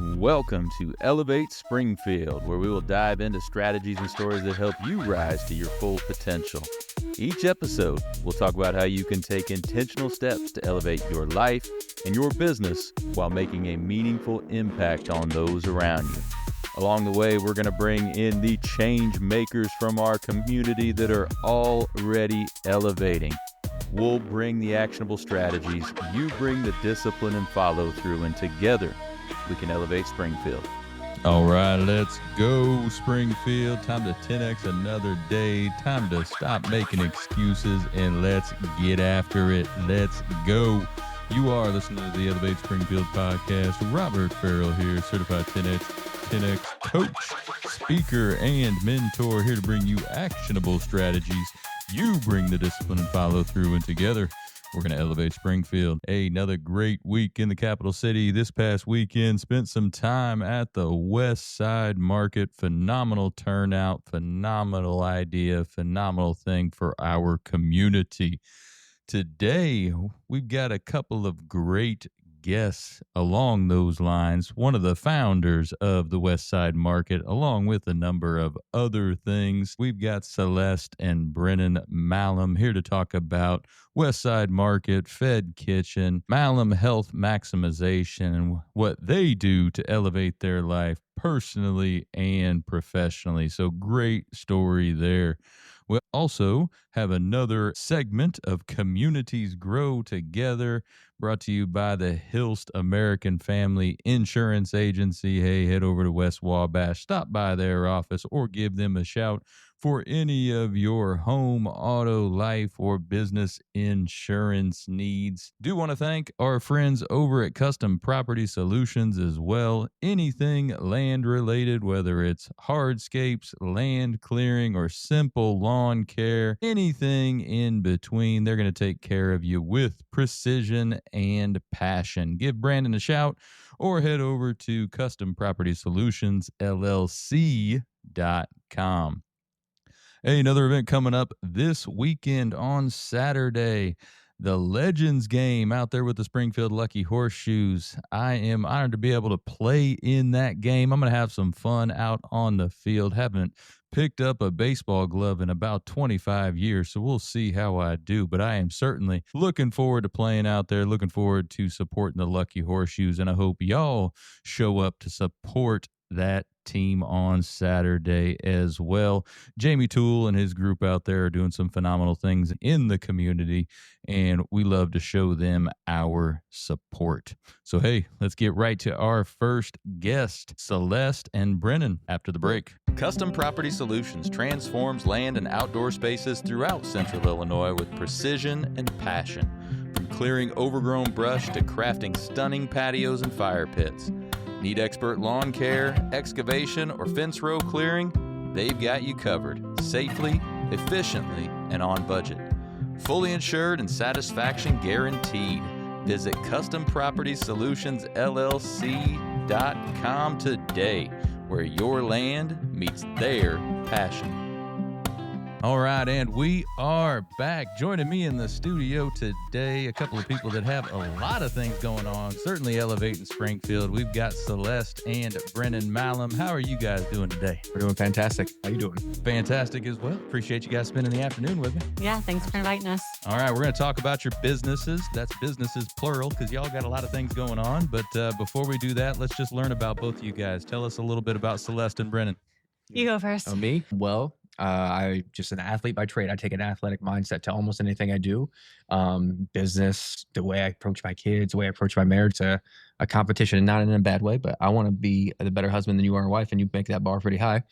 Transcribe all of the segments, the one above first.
Welcome to Elevate Springfield, where we will dive into strategies and stories that help you rise to your full potential. Each episode, we'll talk about how you can take intentional steps to elevate your life and your business while making a meaningful impact on those around you. Along the way, we're going to bring in the change makers from our community that are already elevating. We'll bring the actionable strategies, you bring the discipline and follow through, and together we can elevate Springfield. All right, let's go, Springfield. Time to 10x another day. Time to stop making excuses and let's get after it. Let's go. You are listening to the Elevate Springfield podcast. Robert Ferriell here, certified 10X coach, speaker, and mentor, here to bring you actionable strategies. You bring the discipline and follow through, and together we're going to elevate Springfield. Hey, another great week in the capital city. This past weekend, spent some time at the West Side Market. Phenomenal turnout, phenomenal idea, phenomenal thing for our community. Today, we've got a couple of great guests along those lines. One of the founders of the West Side Market, along with a number of other things. We've got Celeste and Brennan Malham here to talk about West Side Market, Fed Kitchen, Malham Health Maximization, and what they do to elevate their life personally and professionally. So great story there. We'll also have another segment of Communities Grow Together, brought to you by the Hilst American Family Insurance Agency. Hey, head over to West Wabash, stop by their office, or give them a shout for any of your home, auto, life, or business insurance needs. Do want to thank our friends over at Custom Property Solutions as well. Anything land related, whether it's hardscapes, land clearing, or simple lawn care, anything in between, they're going to take care of you with precision and passion. Give Brandon a shout or head over to custompropertysolutionsllc.com. Hey, another event coming up this weekend on Saturday. The Legends game out there with the Springfield Lucky Horseshoes. I am honored to be able to play in that game. I'm going to have some fun out on the field. Haven't picked up a baseball glove in about 25 years, so we'll see how I do. But I am certainly looking forward to playing out there, looking forward to supporting the Lucky Horseshoes, and I hope y'all show up to support that team on Saturday as well. Jamie Toole and his group out there are doing some phenomenal things in the community, and we love to show them our support. So, hey, let's get right to our first guest, Celeste and Brennan, after the break. Custom Property Solutions transforms land and outdoor spaces throughout Central Illinois with precision and passion. From clearing overgrown brush to crafting stunning patios and fire pits. Need expert lawn care, excavation, or fence row clearing? They've got you covered, safely, efficiently, and on budget. Fully insured and satisfaction guaranteed. Visit CustomPropertySolutionsLLC.com today, where your land meets their passion. All right, and we are back. Joining me in the studio today, a couple of people that have a lot of things going on, certainly elevating Springfield. We've got Celeste and Brennan Malham. How are you guys doing today? We're doing fantastic. How you doing? Fantastic as well. Appreciate you guys spending the afternoon with me. Yeah, thanks for inviting us. All right, we're going to talk about your businesses. That's businesses plural, because y'all got a lot of things going on. But before we do that, let's just learn about both of you guys. Tell us a little bit about Celeste and Brennan. You go first. Me? Well, I just an athlete by trade. I take an athletic mindset to almost anything I do. Business, the way I approach my kids, the way I approach my marriage, a competition, and not in a bad way, but I want to be the better husband than you are a wife, and you make that bar pretty high.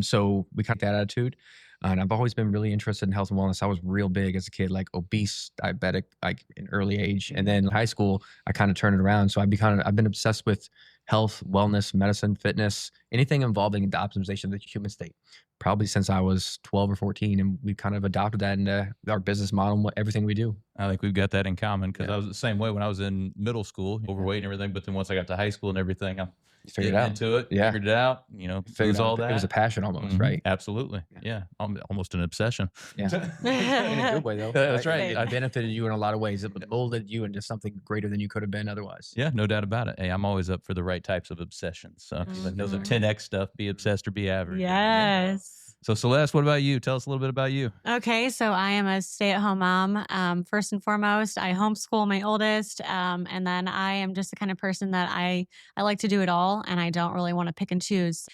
So we got that attitude. And I've always been really interested in health and wellness. I was real big as a kid, like obese, diabetic, like in early age. And then in high school, I kind of turned it around. So I've been obsessed with health, wellness, medicine, fitness, anything involving the optimization of the human state, probably since I was 12 or 14. And we kind of adopted that into our business model, everything we do. I think we've got that in common, because I was the same way when I was in middle school, overweight and everything. But then once I got to high school and everything, You figured it getting out. into it, Yeah. figured it out, Figured lose out all that. It was a passion almost, Mhm. right? Absolutely. Yeah. Almost an obsession. Yeah. In a good way, though. That's right. It benefited you in a lot of ways. It molded you into something greater than you could have been otherwise. Yeah, no doubt about it. Hey, I'm always up for the right types of obsessions. So know the 10X stuff, be obsessed or be average. Yes. So Celeste, what about you? Tell us a little bit about you. Okay, so I am a stay-at-home mom. First and foremost, I homeschool my oldest, and then I am just the kind of person that I like to do it all, and I don't really want to pick and choose.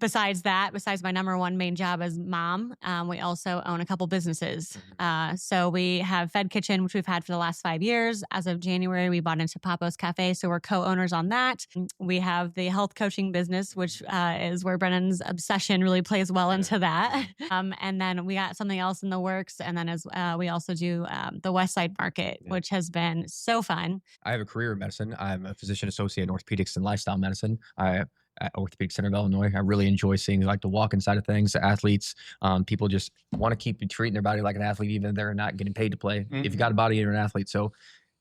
Besides my number one main job as mom, we also own a couple businesses. So we have Fed Kitchen, which we've had for the last 5 years. As of January, we bought into Papo's Cafe, so we're co-owners on that. We have the health coaching business, which is where Brennan's obsession really plays well into that. And then we got something else in the works. And then we also do the West Side Market, which has been so fun. I have a career in medicine. I'm a physician associate in orthopedics and lifestyle medicine. At Orthopedic Center of Illinois. I really enjoy seeing the walk-in side of things. The athletes, people just want to keep treating their body like an athlete, even if they're not getting paid to play. If you got a body, you're an athlete. So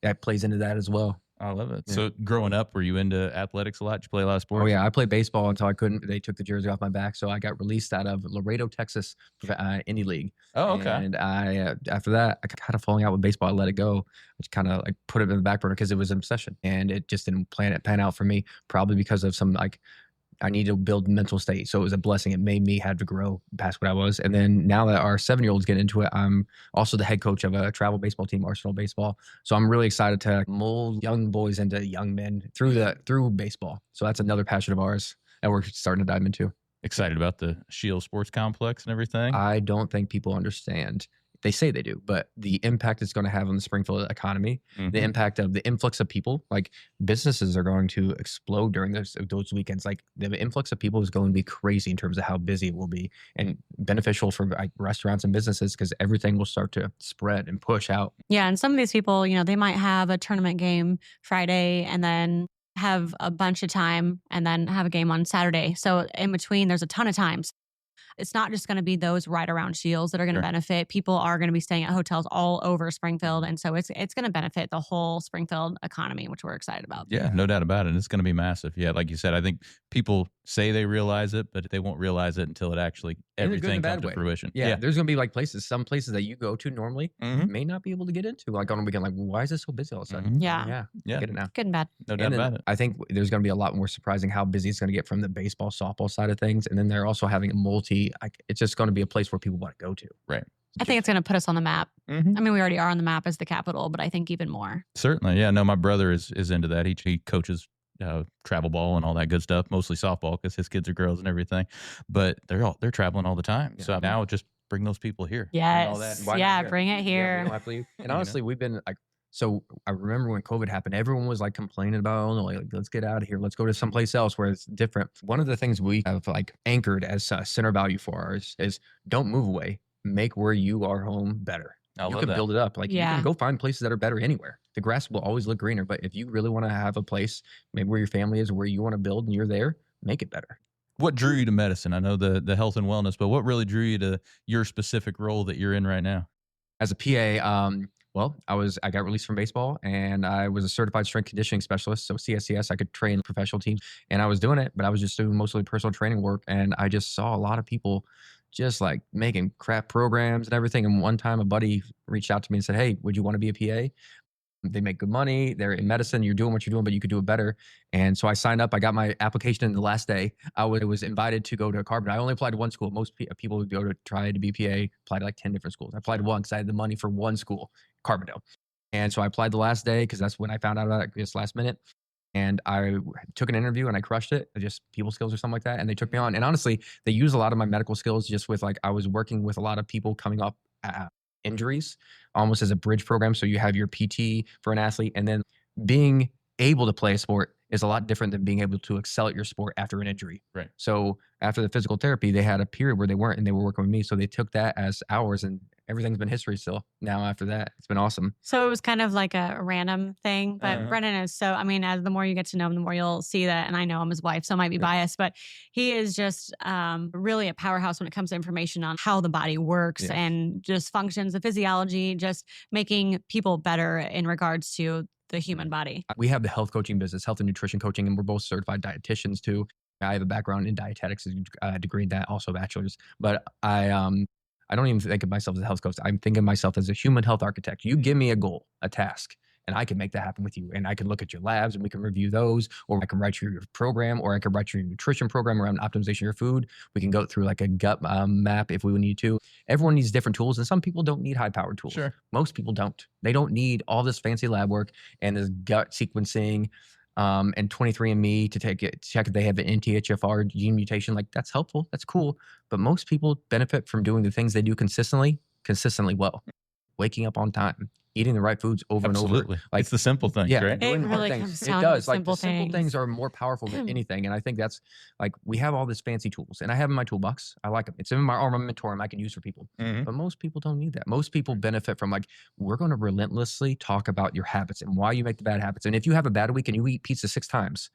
that plays into that as well. I love it. Yeah. So growing up, were you into athletics a lot? Did you play a lot of sports? Oh yeah, I played baseball until I couldn't. They took the jersey off my back, so I got released out of Laredo, Texas, Indie League. Oh, okay. And I after that, I kind of falling out with baseball. I let it go, which kind of put it in the back burner because it was an obsession, and it just didn't pan out for me. Probably because of some I need to build mental state. So it was a blessing. It made me have to grow past what I was. And then now that our 7-year-olds get into it, I'm also the head coach of a travel baseball team, Arsenal Baseball. So I'm really excited to mold young boys into young men through baseball. So that's another passion of ours that we're starting to dive into. Excited about the Shield Sports Complex and everything? I don't think people understand. They say they do, but the impact it's going to have on the Springfield economy, the impact of the influx of people, businesses are going to explode during those weekends. The influx of people is going to be crazy in terms of how busy it will be, and beneficial for restaurants and businesses because everything will start to spread and push out. Yeah, and some of these people, they might have a tournament game Friday and then have a bunch of time and then have a game on Saturday. So in between, there's a ton of times. It's not just going to be those right around Shields that are going to benefit. People are going to be staying at hotels all over Springfield. And so it's going to benefit the whole Springfield economy, which we're excited about. Yeah, no doubt about it. It's going to be massive. Yeah, like you said, I think people say they realize it, but they won't realize it until it actually everything comes to fruition. Yeah, there's going to be some places that you go to normally may not be able to get into on a weekend. Why is it so busy all of a sudden? Yeah. Get it now. Good and bad. No doubt about it. I think there's going to be a lot more surprising how busy it's going to get from the baseball, softball side of things. And then they're also having it's just going to be a place where people want to go to. Right. I think it's going to put us on the map. I mean, we already are on the map as the capital, but I think even more. Certainly. Yeah. No, my brother is into that. He coaches travel ball and all that good stuff, mostly softball because his kids are girls and everything. But they're traveling all the time. Yeah. So now just bring those people here. Yes. Bring it here. And honestly, we've been so I remember when COVID happened, everyone was complaining about Illinois, let's get out of here. Let's go to someplace else where it's different. One of the things we have anchored as center value for ours is don't move away. Make where you are home better. You can build it up. You can go find places that are better anywhere. The grass will always look greener, but if you really want to have a place, maybe where your family is, where you want to build and you're there, make it better. What drew you to medicine? I know the health and wellness, but what really drew you to your specific role that you're in right now? As a PA, I got released from baseball and I was a certified strength conditioning specialist. So CSCS, I could train professional teams and I was doing it, but I was just doing mostly personal training work. And I just saw a lot of people just making crap programs and everything. And one time a buddy reached out to me and said, "Hey, would you want to be a PA? They make good money. They're in medicine. You're doing what you're doing, but you could do it better." And so I signed up. I got my application in the last day. I was invited to go to Carbondale. I only applied to one school. Most people would go to try to be PA, apply to 10 different schools. I applied to one because I had the money for one school, Carbondale. And so I applied the last day because that's when I found out about it, just last minute. And I took an interview and I crushed it. Just people skills or something like that. And they took me on. And honestly, they use a lot of my medical skills just with I was working with a lot of people coming up injuries almost as a bridge program. So you have your PT for an athlete, and then being able to play a sport is a lot different than being able to excel at your sport after an injury. Right. So after the physical therapy, they had a period where they weren't, and they were working with me. So they took that as hours, and everything's been history still. Now after that, it's been awesome. So it was kind of like a random thing, but Brennan is as the more you get to know him, the more you'll see that. And I know him his wife, so I might be biased, but he is just really a powerhouse when it comes to information on how the body works and just functions, the physiology, just making people better in regards to the human body. We have the health coaching business, health and nutrition coaching, and we're both certified dietitians too. I have a background in dietetics, a degree in that, also a bachelor's. But I don't even think of myself as a health coach. I'm thinking of myself as a human health architect. You give me a goal, a task, and I can make that happen with you. And I can look at your labs and we can review those, or I can write you your program, or I can write you your nutrition program around optimization of your food. We can go through like a gut map if we need to. Everyone needs different tools, and some people don't need high-powered tools. Sure. Most people don't. They don't need all this fancy lab work and this gut sequencing and 23andMe to check if they have an NTHFR gene mutation. Like, that's helpful. That's cool. But most people benefit from doing the things they do consistently well. Waking up on time, eating the right foods over and over. Absolutely. Like, it's the simple things, yeah, right? doing It hard really things. comes It down to does. the Like, simple the simple things. things are more powerful than anything. And I think that's like, we have all this fancy tools, and I have in my toolbox. I like them. It's in my armamentarium I can use for people. Mhm. But most people don't need that. Most people benefit from, like, we're going to relentlessly talk about your habits and why you make the bad habits. And if you have a bad week and you eat pizza 6 times,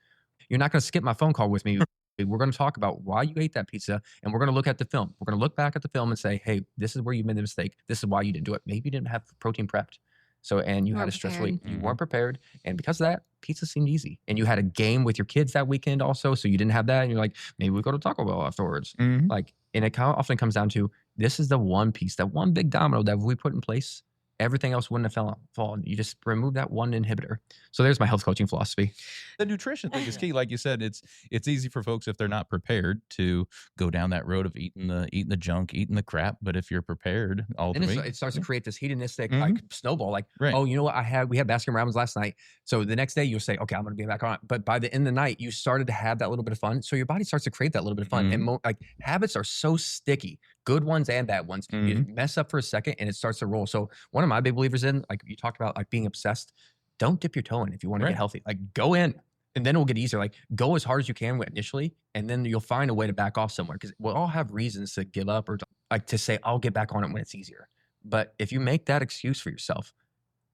you're not going to skip my phone call with me. We're going to talk about why you ate that pizza, and we're going to look at the film. We're going to look back at the film and say, hey, this is where you made the mistake. This is why you didn't do it. Maybe you didn't have protein prepped. So, and you had a weren't stressful week. You prepared. weren't prepared. And because of that, pizza seemed easy. And you had a game with your kids that weekend also. So you didn't have that. And you're like, maybe we go to Taco Bell afterwards. Mhm. Like, and it often comes down to, this is the one piece, that one big domino that if we put in place, everything else wouldn't have fallen. You just remove that one inhibitor. So there's my health coaching philosophy. The nutrition thing is key. Like you said, it's easy for folks if they're not prepared to go down that road of eating the junk, eating the crap. But if you're prepared all the And way, it starts to create this hedonistic Mhm. like snowball. Like, Right. oh, you know what? We had Baskin-Robbins last night. So the next day you'll say, okay, I'm going to be back on it. But by the end of the night, you started to have that little bit of fun. So your body starts to create that little bit of fun. And like, habits are so sticky, good ones and bad ones. You mess up for a second and it starts to roll. So one of my big believers in, like you talked about, like being obsessed, don't dip your toe in if you want to Right. get healthy. Like, go in. And then it will get easier. Like, go as hard as you can initially, and then you'll find a way to back off somewhere. Because we'll all have reasons to give up or to say, I'll get back on it when it's easier. But if you make that excuse for yourself,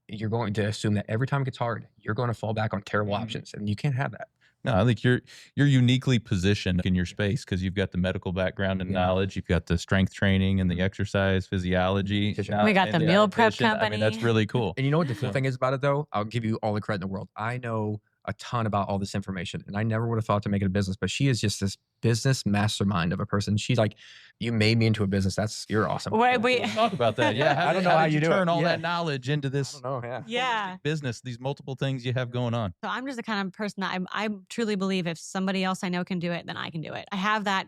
you're going to assume that every time it gets hard, you're going to fall back on terrible options. And you can't have that. No, I think you're uniquely positioned in your space because you've got the medical background and knowledge. You've got the strength training and the exercise physiology. Nutrition. We got and the meal prep dietitian. I mean, that's company. really cool. And you know what the cool So- thing is about it, though? I'll give you all the credit in the world. I know a ton about all this information, and I never would have thought to make it a business, but she is just this business mastermind of a person. She's like, you made me into a business. You're awesome. Wait, Let's talk about that. Yeah, I don't know how did you do it. turn all Yeah. that knowledge into this I don't know. Yeah. Yeah. business, these multiple things you have going on. So I'm just the kind of person that I truly believe if somebody else I know can do it, then I can do it. I have that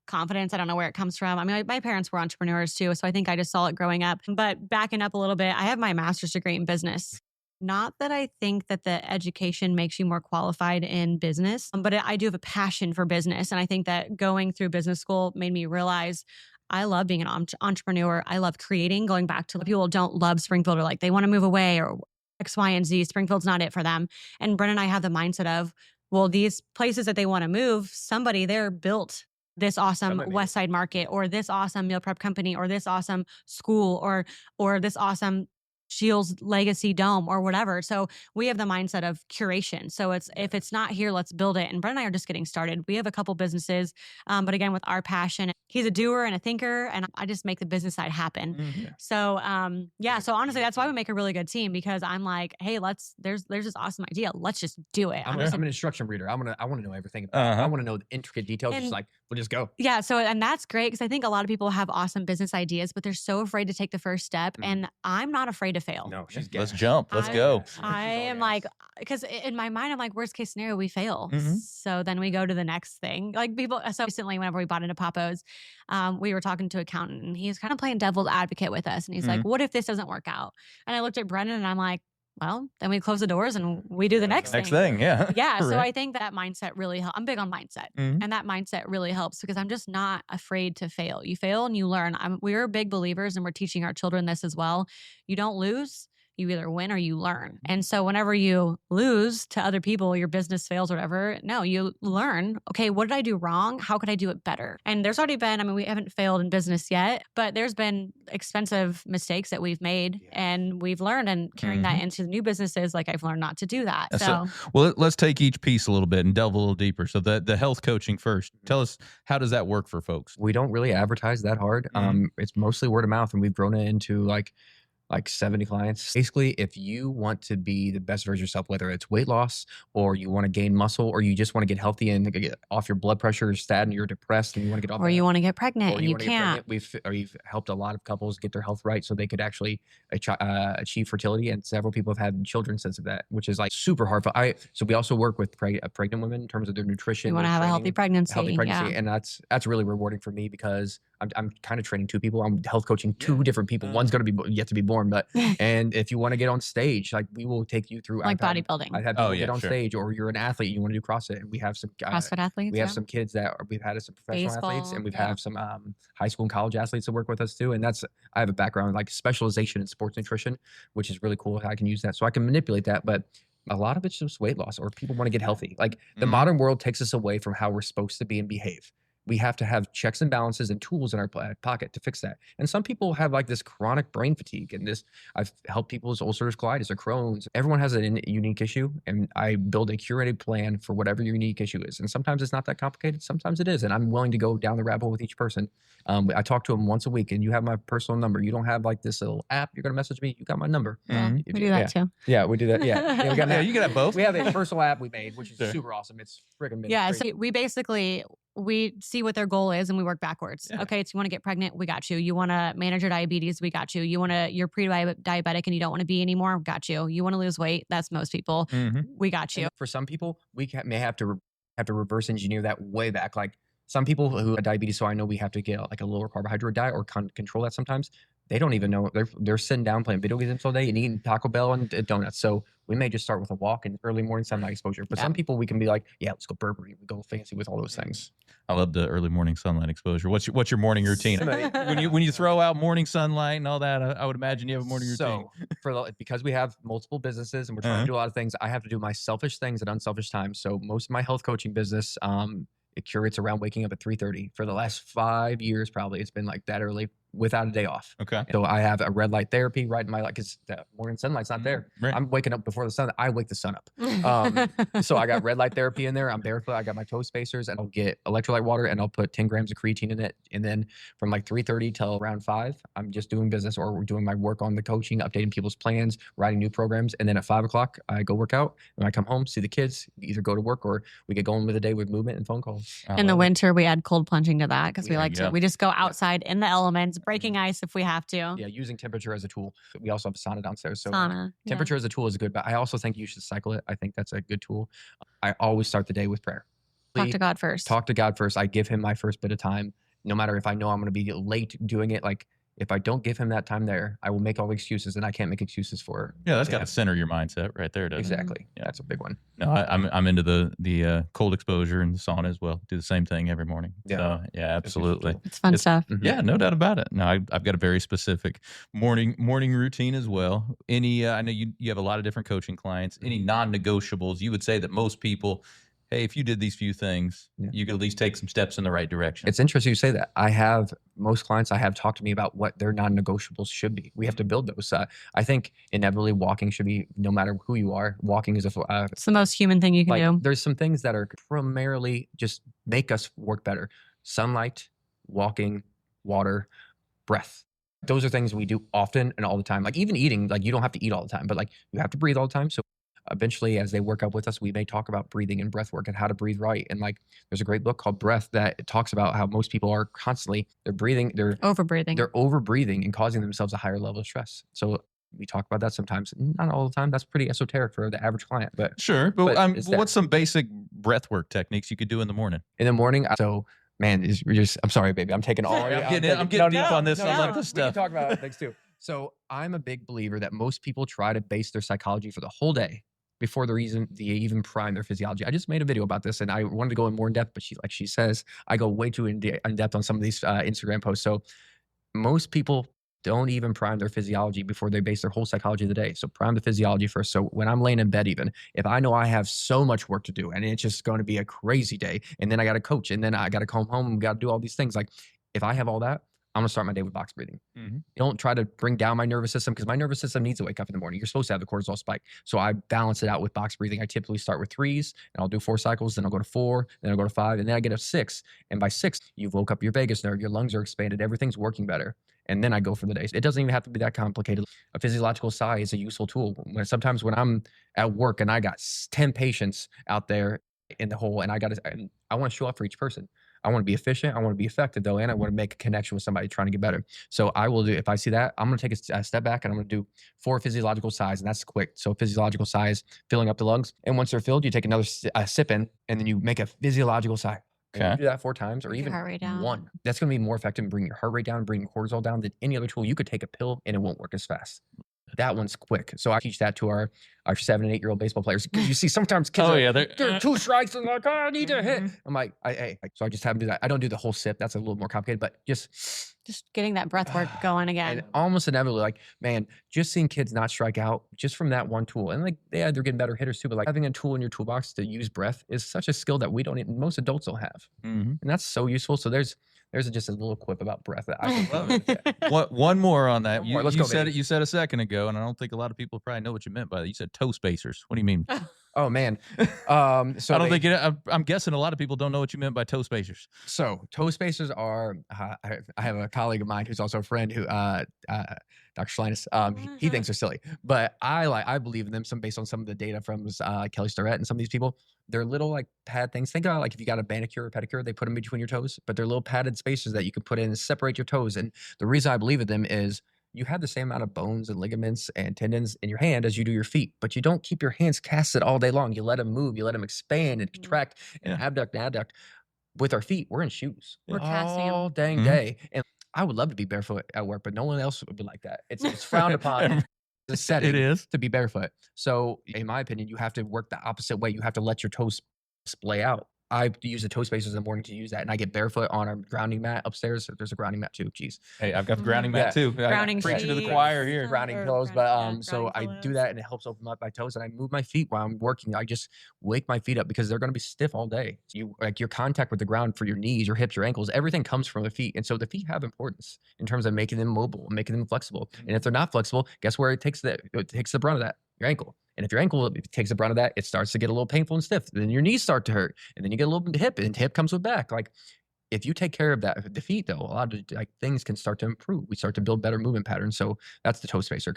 confidence. I don't know where it comes from. I mean, my parents were entrepreneurs too, so I think I just saw it growing up. But backing up a little bit, I have my master's degree in business. Not that I think that the education makes you more qualified in business, but I do have a passion for business. And I think that going through business school made me realize I love being an entrepreneur. I love creating. Going back to people who don't love Springfield or like they want to move away or X, Y, and Z. Springfield's not it for them. And Brennan and I have the mindset of, well, these places that they want to move, somebody there built this awesome Somebody. West Side Market or this awesome meal prep company or this awesome school or this awesome Shields Legacy Dome or whatever. So we have the mindset of curation. So if it's not here, let's build it. And Brent and I are just getting started. We have a couple businesses, but again, with our passion, he's a doer and a thinker, and I just make the business side happen. So so honestly, that's why we make a really good team, because I'm like, hey, there's this awesome idea. Let's just do it. I'm an instruction reader. I want to know everything about it. I want to know the intricate details. And- Just like, we'll just go. Yeah. So, and that's great, because I think a lot of people have awesome business ideas, but they're so afraid to take the first step. And I'm not afraid to fail. No, she's Let's gassed. jump. Let's go. I am like, because in my mind, I'm like, worst case scenario, we fail. Mhm. So then we go to the next thing. Like so recently, whenever we bought into Papo's, we were talking to an accountant, and he's kind of playing devil's advocate with us. And he's like, what if this doesn't work out? And I looked at Brennan and I'm like, well, then we close the doors and we do the next thing. Yeah. Yeah. So Right. I think that mindset really helps. I'm big on mindset, Mhm. and that mindset really helps, because I'm just not afraid to fail. You fail and you learn. We're big believers, and we're teaching our children this as well. You don't lose. You either win or you learn. And so whenever you lose to other people, your business fails or whatever, no, you learn, okay, what did I do wrong? How could I do it better? And there's already been, we haven't failed in business yet, but there's been expensive mistakes that we've made, and we've learned, and carrying that into the new businesses, like I've learned not to do that. So Well, let's take each piece a little bit and delve a little deeper. So the health coaching first. Tell us, how does that work for folks? We don't really advertise that hard. It's mostly word of mouth, and we've grown it into like like 70 clients. Basically, if you want to be the best version of yourself, whether it's weight loss or you want to gain muscle or you just want to get healthy and get off your blood pressure, statin, you're depressed and you want to get off Or you want to get pregnant and you can't. We've helped a lot of couples get their health right so they could actually achieve fertility, and several people have had children since of that, which is like super hard. So we also work with pregnant women in terms of their nutrition. You want to have a healthy pregnancy. Yeah. And that's really rewarding for me because I'm kind of training two people. I'm health coaching two different people. One's going to be yet to be born, but and if you want to get on stage, like we will take you through like bodybuilding. I've had people get on stage, or you're an athlete, you want to do CrossFit. We have some CrossFit athletes. We have some kids that we've had as some professional athletes, and we've had some high school and college athletes that work with us too. And I have a background like specialization in sports nutrition, which is really cool. I can use that, so I can manipulate that, but a lot of it's just weight loss, or people want to get healthy. Like the modern world takes us away from how we're supposed to be and behave. We have to have checks and balances and tools in our pocket to fix that. And some people have like this chronic brain fatigue, and I've helped people with ulcerative colitis or Crohn's. Everyone has a unique issue, and I build a curated plan for whatever your unique issue is. And sometimes it's not that complicated. Sometimes it is. And I'm willing to go down the rabbit hole with each person. I talk to them once a week, and you have my personal number. You don't have like this little app. You're going to message me. You got my number. We do that too. Yeah, we do that. Yeah. We got you can have both. We have a personal app we made, which is super awesome. It's friggin' Yeah. So we see what their goal is and we work backwards. Yeah. Okay. So you want to get pregnant? We got you. You want to manage your diabetes? We got you. You're pre-diabetic and you don't want to be anymore? Got you. You want to lose weight? That's most people. We got you. And for some people, we may have to reverse engineer that way back. Like some people who have diabetes, so I know we have to get like a lower carbohydrate diet or control that sometimes. They don't even know. They're sitting down playing video games all day and eating Taco Bell and donuts. So we may just start with a walk and early morning sunlight exposure. But some people, we can be like, yeah, let's go Burberry. We go fancy with all those things. I love the early morning sunlight exposure. What's your morning routine? when you throw out morning sunlight and all that, I would imagine you have a morning routine. So because we have multiple businesses and we're trying to do a lot of things, I have to do my selfish things at unselfish times. So most of my health coaching business, it curates around waking up at 3:30. For the last 5 years, probably it's been like that early without a day off. Okay. So I have a red light therapy right in my light because the morning sunlight's not there. Right. I'm waking up before the sun. I wake the sun up. So I got red light therapy in there. I'm barefoot. I got my toe spacers, and I'll get electrolyte water, and I'll put 10 grams of creatine in it. And then from like 3:30 till around 5, I'm just doing business or doing my work on the coaching, updating people's plans, writing new programs. And then at 5 o'clock, I go work out. And I come home, see the kids, either go to work or we get going with the day with movement and phone calls. In the winter, we add cold plunging to that because we just go outside in the elements, breaking ice if we have to. Yeah, using temperature as a tool. We also have a sauna downstairs. So sauna, temperature as a tool is good, but I also think you should cycle it. I think that's a good tool. I always start the day with prayer. Talk to God first. Talk to God first. I give him my first bit of time, no matter if I know I'm going to be late doing it. Like if I don't give him that time there, I will make all the excuses, and I can't make excuses for. Yeah, that's got to center your mindset right there, doesn't Exactly. it? Yeah. That's a big one. No, I'm into the cold exposure and the sauna as well. Do the same thing every morning. Yeah. So yeah, absolutely. It's fun stuff. Yeah, no doubt about it. No, I've got a very specific morning routine as well. Any I know you have a lot of different coaching clients. Any non-negotiables you would say that most people, hey, if you did these few things, you could at least take some steps in the right direction? It's interesting you say that. Most clients I have talked to me about what their non-negotiables should be. We have to build those. I think inevitably walking should be, no matter who you are, walking is it's the most human thing you can do. There's some things that are primarily just make us work better. Sunlight, walking, water, breath. Those are things we do often and all the time. Like even eating, like you don't have to eat all the time, but like you have to breathe all the time. So eventually, as they work out with us, we may talk about breathing and breath work and how to breathe right. And like, there's a great book called Breath that talks about how most people are constantly, they're over-breathing and causing themselves a higher level of stress. So we talk about that sometimes, not all the time. That's pretty esoteric for the average client, but sure. But what's some basic breath work techniques you could do in the morning? In the morning, I'm sorry, baby. I'm taking all. I'm getting deep on this. I love this stuff. We can talk about things too. So I'm a big believer that most people try to base their psychology for the whole day before they even prime their physiology. I just made a video about this, and I wanted to go in more in depth, but she says I go way too in depth on some of these Instagram posts. So most people don't even prime their physiology before they base their whole psychology of the day. So prime the physiology first. So when I'm laying in bed, even if I know I have so much work to do and it's just going to be a crazy day, and then I got to coach, and then I got to come home and got to do all these things. Like if I have all that, I'm going to start my day with box breathing. Mm-hmm. Don't try to bring down my nervous system because my nervous system needs to wake up in the morning. You're supposed to have the cortisol spike. So I balance it out with box breathing. I typically start with 3s and I'll do 4 cycles. Then I'll go to 4, then I'll go to 5, and then I get a 6. And by 6, you've woke up your vagus nerve. Your lungs are expanded. Everything's working better. And then I go for the day. It doesn't even have to be that complicated. A physiological sigh is a useful tool. Sometimes when I'm at work and I got 10 patients out there in the hole and I want to show up for each person. I want to be efficient. I want to be effective though. And I want to make a connection with somebody trying to get better. So I will do, if I see that, I'm going to take a step back and I'm going to do 4 physiological sighs, and that's quick. So physiological sighs, filling up the lungs. And once they're filled, you take another sip in and then you make a physiological sigh. Okay. You do that 4 times or Bring your even heart rate down. 1. That's going to be more effective in bringing your heart rate down, bringing cortisol down than any other tool. You could take a pill and it won't work as fast. That one's quick. So I teach that to our 7 and 8-year-old baseball players because you see sometimes kids they're 2 strikes and like, oh, I need to hit. I'm like, so I just have them do that. I don't do the whole sip. That's a little more complicated, but just getting that breath work going again. And almost inevitably, like, man, just seeing kids not strike out just from that one tool. And like, they're getting better hitters too, but like having a tool in your toolbox to use breath is such a skill that most adults don't have. Mm-hmm. And that's so useful. So there's just a little quip about breath that I love it. One more on that. Let's go, said baby. it. You said a second ago, and I don't think a lot of people probably know what you meant by that. You said toe spacers. What do you mean? Oh man. So I don't think I'm guessing a lot of people don't know what you meant by toe spacers. So toe spacers are. I have a colleague of mine who's also a friend who, Dr. Schlinus. He thinks they're silly, but I believe in them. Based on some of the data from Kelly Starrett and some of these people. They're little like pad things. Think about like if you got a manicure or pedicure, they put them between your toes, but they're little padded spacers that you can put in and separate your toes. And the reason I believe in them is you have the same amount of bones and ligaments and tendons in your hand as you do your feet, but you don't keep your hands casted all day long. You let them move, you let them expand and contract and abduct and adduct. With our feet, we're in shoes. We're casting them all dang day. And I would love to be barefoot at work, but no one else would be like that. It's frowned upon. The setting It is to be barefoot. So in my opinion, you have to work the opposite way. You have to let your toes splay out. I use the toe spacers in the morning to use that. And I get barefoot on our grounding mat upstairs. There's a grounding mat too. Jeez. Hey, I've got the grounding mat too. Grounding Preaching to the sheets. choir here. Grounding Or pillows. grounding- But so I grounding do pillows. that and it helps open up my toes. And I move my feet while I'm working. I just wake my feet up because they're going to be stiff all day. So your contact with the ground for your knees, your hips, your ankles, everything comes from the feet. And so the feet have importance in terms of making them mobile, making them flexible. And if they're not flexible, guess where it takes the brunt of that? Your ankle. And if your ankle takes the brunt of that, it starts to get a little painful and stiff. Then your knees start to hurt. And then you get a little bit of hip, and hip comes with back. Like if you take care of that, the feet though, a lot of things can start to improve. We start to build better movement patterns. So that's the toe spacer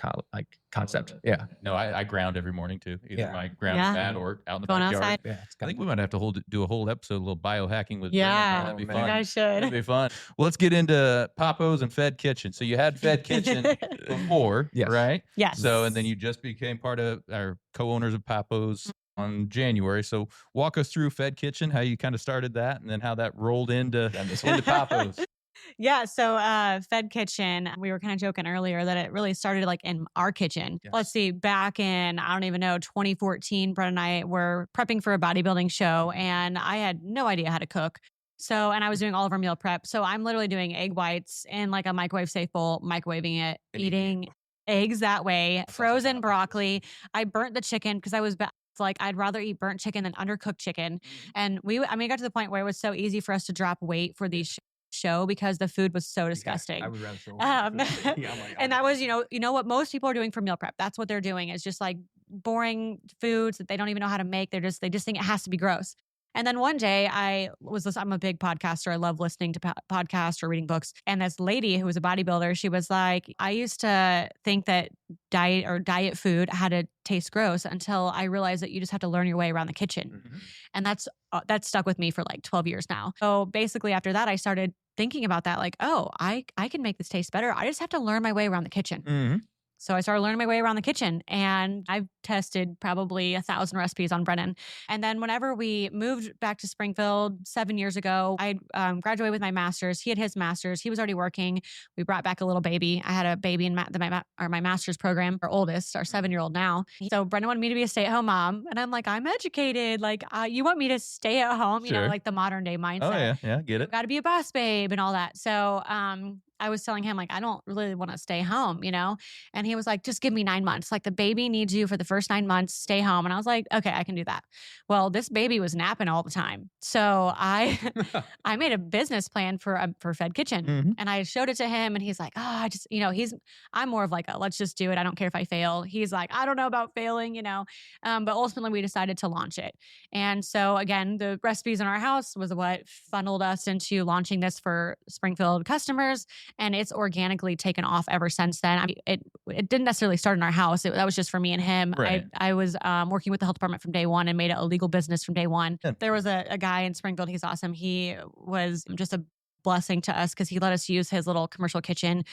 concept. Yeah. No, I ground every morning too. Either my ground Yeah. mat or out in the Going backyard. outside. Yeah. I think we might have to do a whole episode, a little biohacking with Yeah. Brennan. That'd be Oh, fun. man. You guys should. That'd be fun. Well, let's get into Papo's and Fed Kitchen. So you had Fed Kitchen before, Yes. right? Yes. So, and then you just became part of our co-owners of Papo's on January. So walk us through Fed Kitchen, how you kind of started that, and then how that rolled into Papo's. Yeah. So Fed Kitchen, we were kind of joking earlier that it really started like in our kitchen. Yes. Let's see, back in, I don't even know, 2014, Brett and I were prepping for a bodybuilding show and I had no idea how to cook. So, and I was doing all of our meal prep. So I'm literally doing egg whites in like a microwave safe bowl, microwaving it, eating eggs that way, frozen broccoli. I burnt the chicken because I was like, I'd rather eat burnt chicken than undercooked chicken. And it got to the point where it was so easy for us to drop weight for these show because the food was so disgusting. I would rather throw and that was, you know what most people are doing for meal prep. That's what they're doing is just like boring foods that they don't even know how to make. They just think it has to be gross. And then one day I'm a big podcaster. I love listening to podcasts or reading books. And this lady who was a bodybuilder, she was like, I used to think that diet food had to taste gross until I realized that you just have to learn your way around the kitchen. Mm-hmm. And that's stuck with me for like 12 years now. So basically after that, I started thinking about that, like, oh, I can make this taste better. I just have to learn my way around the kitchen. Mm-hmm. So I started learning my way around the kitchen and I've tested probably 1,000 recipes on Brennan. And then whenever we moved back to Springfield 7 years ago, I graduated with my master's. He had his master's. He was already working. We brought back a little baby. I had a baby in my master's program, our oldest, our 7-year-old now. So Brennan wanted me to be a stay-at-home mom. And I'm like, I'm educated. Like, you want me to stay at home? You know, Sure. like the modern day mindset. Oh yeah, get it. Got to be a boss babe and all that. So I was telling him, like, I don't really want to stay home, And he was like, just give me 9 months. Like, the baby needs you for the first 9 months, stay home. And I was like, okay, I can do that. Well, this baby was napping all the time. So I made a business plan for Fed Kitchen, and I showed it to him, and he's like, I just, I'm more of like let's just do it. I don't care if I fail. He's like, I don't know about failing, but ultimately we decided to launch it. And so again, the recipes in our house was what funneled us into launching this for Springfield customers. And it's organically taken off ever since then. I mean, it didn't necessarily start in our house. That was just for me and him. Right. I was working with the health department from day one and made it a legal business from day one. Yeah. There was a guy in Springfield. He's awesome. He was just a blessing to us because he let us use his little commercial kitchen.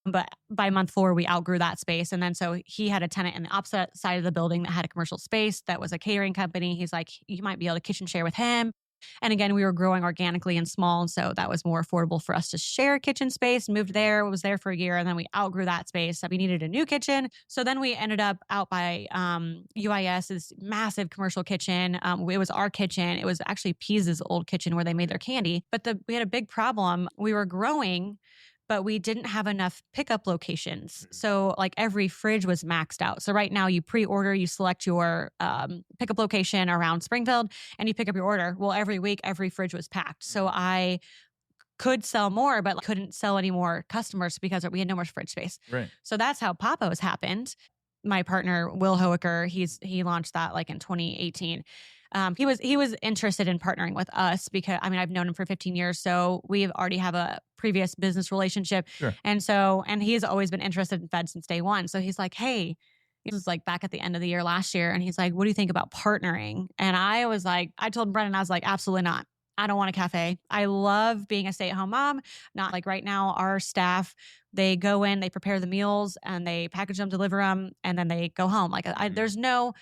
But by month 4, we outgrew that space. And then so he had a tenant in the opposite side of the building that had a commercial space that was a catering company. He's like, you might be able to kitchen share with him. And again, we were growing organically and small. And so that was more affordable for us to share kitchen space. Moved there, was there for a year. And then we outgrew that space. So we needed a new kitchen. So then we ended up out by UIS, this massive commercial kitchen. It was our kitchen. It was actually Pease's old kitchen where they made their candy. But we had a big problem. We were growing, but we didn't have enough pickup locations. So like every fridge was maxed out. So right now you pre-order, you select your pickup location around Springfield and you pick up your order. Well, every week, every fridge was packed. So I could sell more, but couldn't sell any more customers because we had no more fridge space. Right. So that's how Papo's happened. My partner, Will Hoeker, he launched that like in 2018. He was interested in partnering with us because I've known him for 15 years. So we already have a previous business relationship. Sure. And he's always been interested in Fed since day one. So he's like, hey, this was like back at the end of the year last year. And he's like, what do you think about partnering? And I was like, I told Brennan, I was like, absolutely not. I don't want a cafe. I love being a stay-at-home mom. Not like right now, our staff, they go in, they prepare the meals and they package them, deliver them, and then they go home. Like there's no,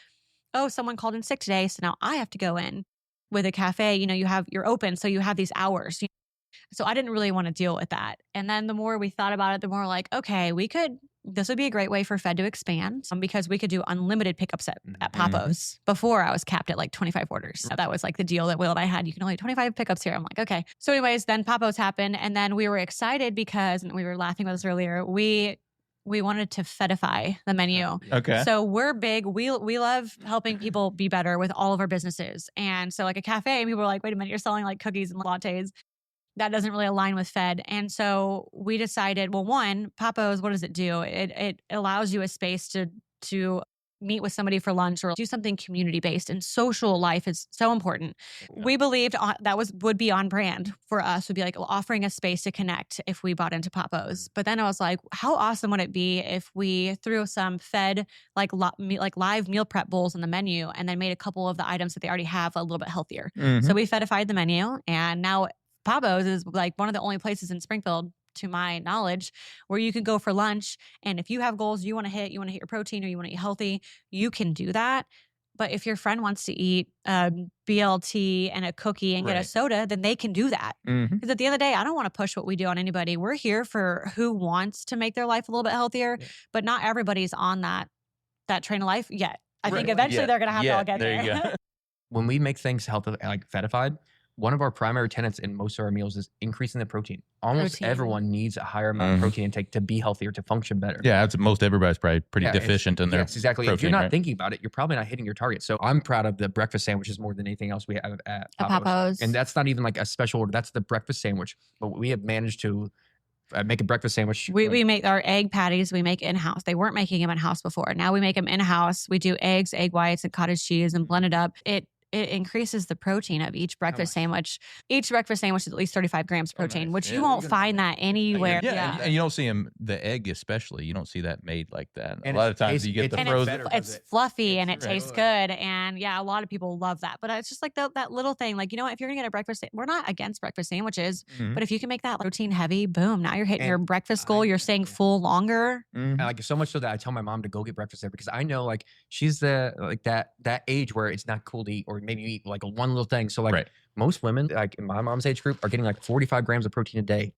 oh, someone called in sick today, so now I have to go in. With a cafe, you're open, so you have these hours. So I didn't really want to deal with that. And then the more we thought about it, the more like, okay, this would be a great way for Fed to expand because we could do unlimited pickups at Papo's. Before I was capped at like 25 orders. So that was like the deal that Will and I had. You can only 25 pickups here. I'm like, okay. So anyways, then Papo's happened. And then we were excited because, and we were laughing about this earlier, we wanted to Fedify the menu. Okay. So we're big. We love helping people be better with all of our businesses. And so like a cafe, people were like, wait a minute, you're selling like cookies and lattes. That doesn't really align with Fed. And so we decided, well, one, Papo's, what does it do? It allows you a space to meet with somebody for lunch or do something community-based, and social life is so important. Yeah. We believed that would be on brand for us, would be like offering a space to connect if we bought into Papo's. But then I was like, how awesome would it be if we threw some Fed like live meal prep bowls on the menu and then made a couple of the items that they already have a little bit healthier. So we Fedified the menu, and now Papo's is like one of the only places in Springfield, to my knowledge, where you can go for lunch. And if you have goals you want to hit your protein or you want to eat healthy, you can do that. But if your friend wants to eat BLT and a cookie and get a soda, then they can do that. Because at the end of the day, I don't want to push what we do on anybody. We're here for who wants to make their life a little bit healthier, but not everybody's on that train of life yet. I think eventually they're going to have to all get there. You go. When we make things healthy, like Fedified, one of our primary tenets in most of our meals is increasing the protein. Almost everyone needs a higher amount of protein intake to be healthier, to function better. Yeah, most everybody's probably pretty deficient in their exactly. protein, if you're not thinking about it, you're probably not hitting your target. So I'm proud of the breakfast sandwiches more than anything else we have at Papo's. And that's not even like a special order. That's the breakfast sandwich. But we have managed to make a breakfast sandwich. We make our egg patties, we make in-house. They weren't making them in-house before. Now we make them in-house. We do eggs, egg whites, and cottage cheese and blend it up. It increases the protein of each breakfast sandwich. Each breakfast sandwich is at least 35 grams of protein, which you won't find that anywhere. And you don't see them, the egg especially, you don't see that made like that. And a lot of times you get the frozen. It's fluffy and it tastes good. And a lot of people love that. But it's just like that little thing. Like, if you're going to get a breakfast, we're not against breakfast sandwiches, but if you can make that protein heavy, boom, now you're hitting your breakfast goal. You're staying full longer. And like so much so that I tell my mom to go get breakfast there because I know like she's that age where it's not cool to eat, or maybe you eat like one little thing. So like most women, like in my mom's age group, are getting like 45 grams of protein a day.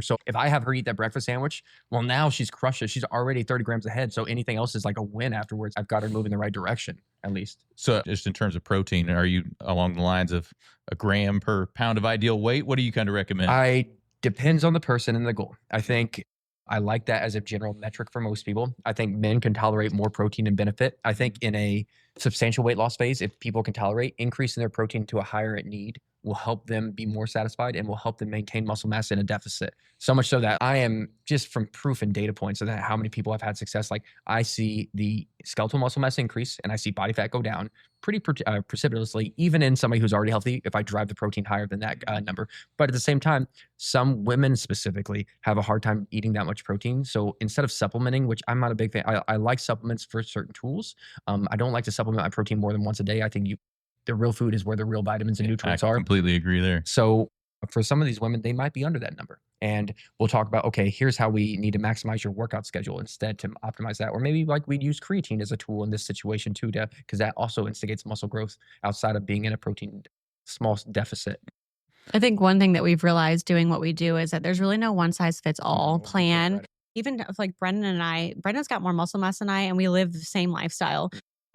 So if I have her eat that breakfast sandwich, well, now she's crushed it. She's already 30 grams ahead. So anything else is like a win afterwards. I've got her moving in the right direction, at least. So just in terms of protein, are you along the lines of a gram per pound of ideal weight? What do you kind of recommend? I Depends on the person and the goal. I think I like that as a general metric for most people. I think men can tolerate more protein and benefit. I think in a substantial weight loss phase, if people can tolerate, increasing their protein to a higher need will help them be more satisfied and will help them maintain muscle mass in a deficit. So much so that I am, just from proof and data points of that, how many people have had success. Like, I see the skeletal muscle mass increase and I see body fat go down pretty precipitously, even in somebody who's already healthy, if I drive the protein higher than that number. But at the same time, some women specifically have a hard time eating that much protein. So instead of supplementing, which I'm not a big fan, I like supplements for certain tools. I don't like to supplement my protein more than once a day. I think the real food is where the real vitamins and nutrients are. I completely agree there. So for some of these women, they might be under that number. And we'll talk about, okay, here's how we need to maximize your workout schedule instead to optimize that. Or maybe like we'd use creatine as a tool in this situation too, because that also instigates muscle growth outside of being in a protein small deficit. I think one thing that we've realized doing what we do is that there's really no one size fits all plan. Even like Brennan and I, Brennan's got more muscle mass than I, and we live the same lifestyle.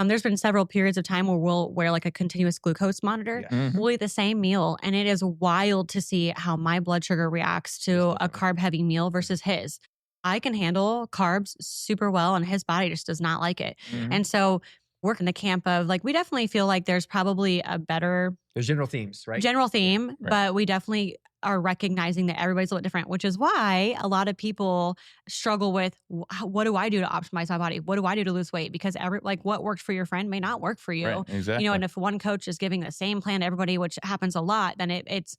There's been several periods of time where we'll wear like a continuous glucose monitor. Yeah. We'll eat the same meal, and it is wild to see how my blood sugar reacts to a carb heavy meal versus his. I can handle carbs super well, and his body just does not like it. And so work in the camp of like, we definitely feel like there's probably a better There's general themes, right? general theme, right. but we definitely are recognizing that everybody's a little different, which is why a lot of people struggle with what do I do to optimize my body? What do I do to lose weight? Because what worked for your friend may not work for you. Right, exactly. And if one coach is giving the same plan to everybody, which happens a lot, then it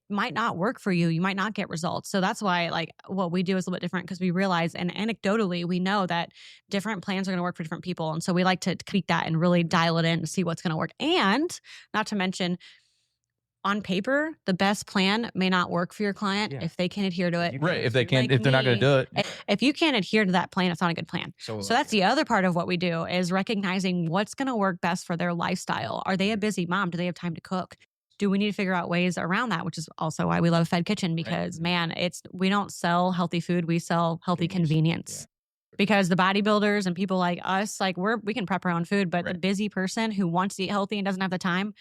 might not work for you. You might not get results. So that's why like what we do is a little bit different, because we realize, and anecdotally, we know that different plans are going to work for different people. And so we like to tweak that and really dial it in to see what's going to work. And not to mention, on paper, the best plan may not work for your client if they can't adhere to it. Right. If they can't, if they're not going to do it. If you can't adhere to that plan, it's not a good plan. So that's the other part of what we do, is recognizing what's going to work best for their lifestyle. Are they a busy mom? Do they have time to cook? Do we need to figure out ways around that? Which is also why we love Fed Kitchen, because man, we don't sell healthy food. We sell healthy convenience. Because the bodybuilders and people like us, like we can prep our own food, but the busy person who wants to eat healthy and doesn't have the time,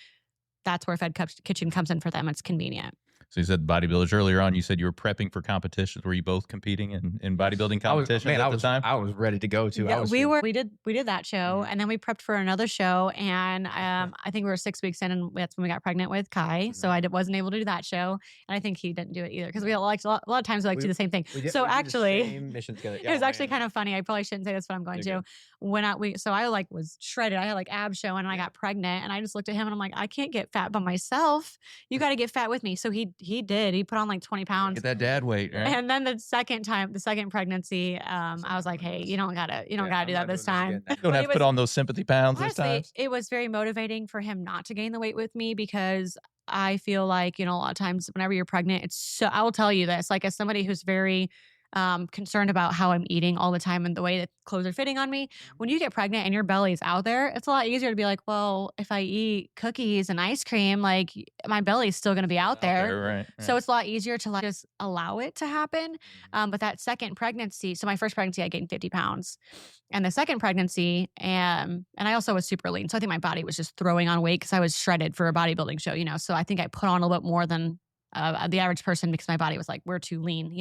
that's where Fed Kitchen comes in for them. It's convenient. So you said bodybuilders earlier on. You said you were prepping for competitions. Were you both competing in bodybuilding competitions at the time? I was ready to go too. Yeah, we did that show, and then we prepped for another show, and I think we were 6 weeks in, and that's when we got pregnant with Kai. So I wasn't able to do that show, and I think he didn't do it either, because we like a lot of times we do the same thing. So actually, it was actually kind of funny. I probably shouldn't say this, but I'm going to. I was shredded. I had like abs showing, and I got pregnant, and I just looked at him and I'm like, I can't get fat by myself. You got to get fat with me. So he did. He put on like 20 pounds. Get that dad weight, right? And then the second pregnancy, I was like, hey, you don't gotta do that this time. You don't have to put on those sympathy pounds this time. It was very motivating for him not to gain the weight with me, because I feel like, a lot of times whenever you're pregnant, I will tell you this, like as somebody who's very concerned about how I'm eating all the time and the way that clothes are fitting on me. When you get pregnant and your belly's out there, it's a lot easier to be like, well, if I eat cookies and ice cream, like my belly's still going to be out there. Right. So it's a lot easier to just allow it to happen. But that second pregnancy, so my first pregnancy, I gained 50 pounds. And the second pregnancy, and I also was super lean. So I think my body was just throwing on weight because I was shredded for a bodybuilding show, So I think I put on a little bit more than the average person, because my body was like, we're too lean,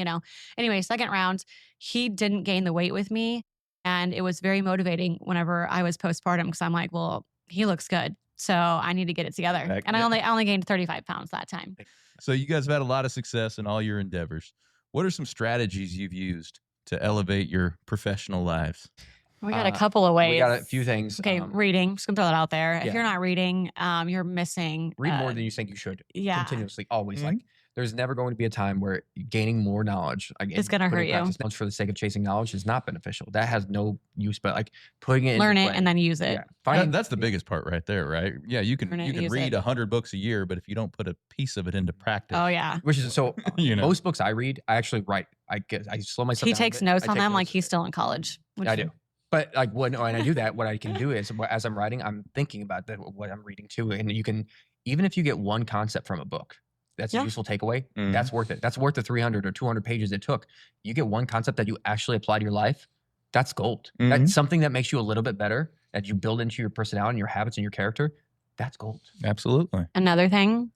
Anyway, second round, he didn't gain the weight with me. And it was very motivating whenever I was postpartum, because I'm like, well, he looks good, so I need to get it together. And I only gained 35 pounds that time. So you guys have had a lot of success in all your endeavors. What are some strategies you've used to elevate your professional lives? We got a couple of ways. We got a few things. Okay, reading. Just gonna throw that out there. If you're not reading, you're missing. Read more than you think you should. Yeah. Continuously, always. Like, there's never going to be a time where gaining more knowledge, it's gonna hurt you. Knowledge for the sake of chasing knowledge is not beneficial. That has no use. But like putting it, learn it and then use it. Yeah. That's the biggest part right there, right? Yeah, you can read 100 books a year, but if you don't put a piece of it into practice, which is so. Most books I read, I actually write. I slow myself. He takes notes on them like he's still in college. I do. But like when I do that, what I can do is as I'm writing, I'm thinking about what I'm reading too. And you can, even if you get one concept from a book, that's a useful takeaway. That's worth it. That's worth the 300 or 200 pages it took. You get one concept that you actually apply to your life. That's gold. That's something that makes you a little bit better, that you build into your personality and your habits and your character. That's gold. Absolutely. Another thing,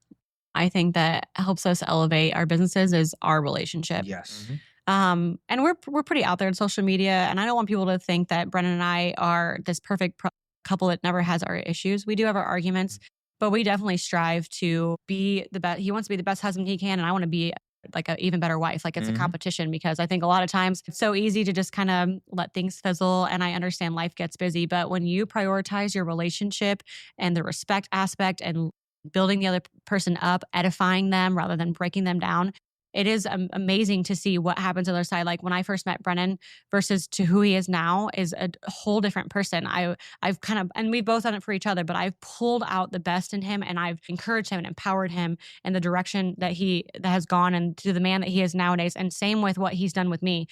I think that helps us elevate our businesses is our relationship. Yes. And we're pretty out there in social media, and I don't want people to think that Brennan and I are this perfect couple that never has our issues. We do have our arguments, but we definitely strive to be the best. He wants to be the best husband he can, and I want to be like an even better wife. Like it's a competition, because I think a lot of times it's so easy to just kind of let things fizzle. And I understand life gets busy, but when you prioritize your relationship and the respect aspect and building the other person up, edifying them rather than breaking them down, it is amazing to see what happens on the other side. Like when I first met Brennan versus to who he is now is a whole different person. I've kind of, and we've both done it for each other, but I've pulled out the best in him, and I've encouraged him and empowered him in the direction that has gone, and to the man that he is nowadays. And same with what he's done with me.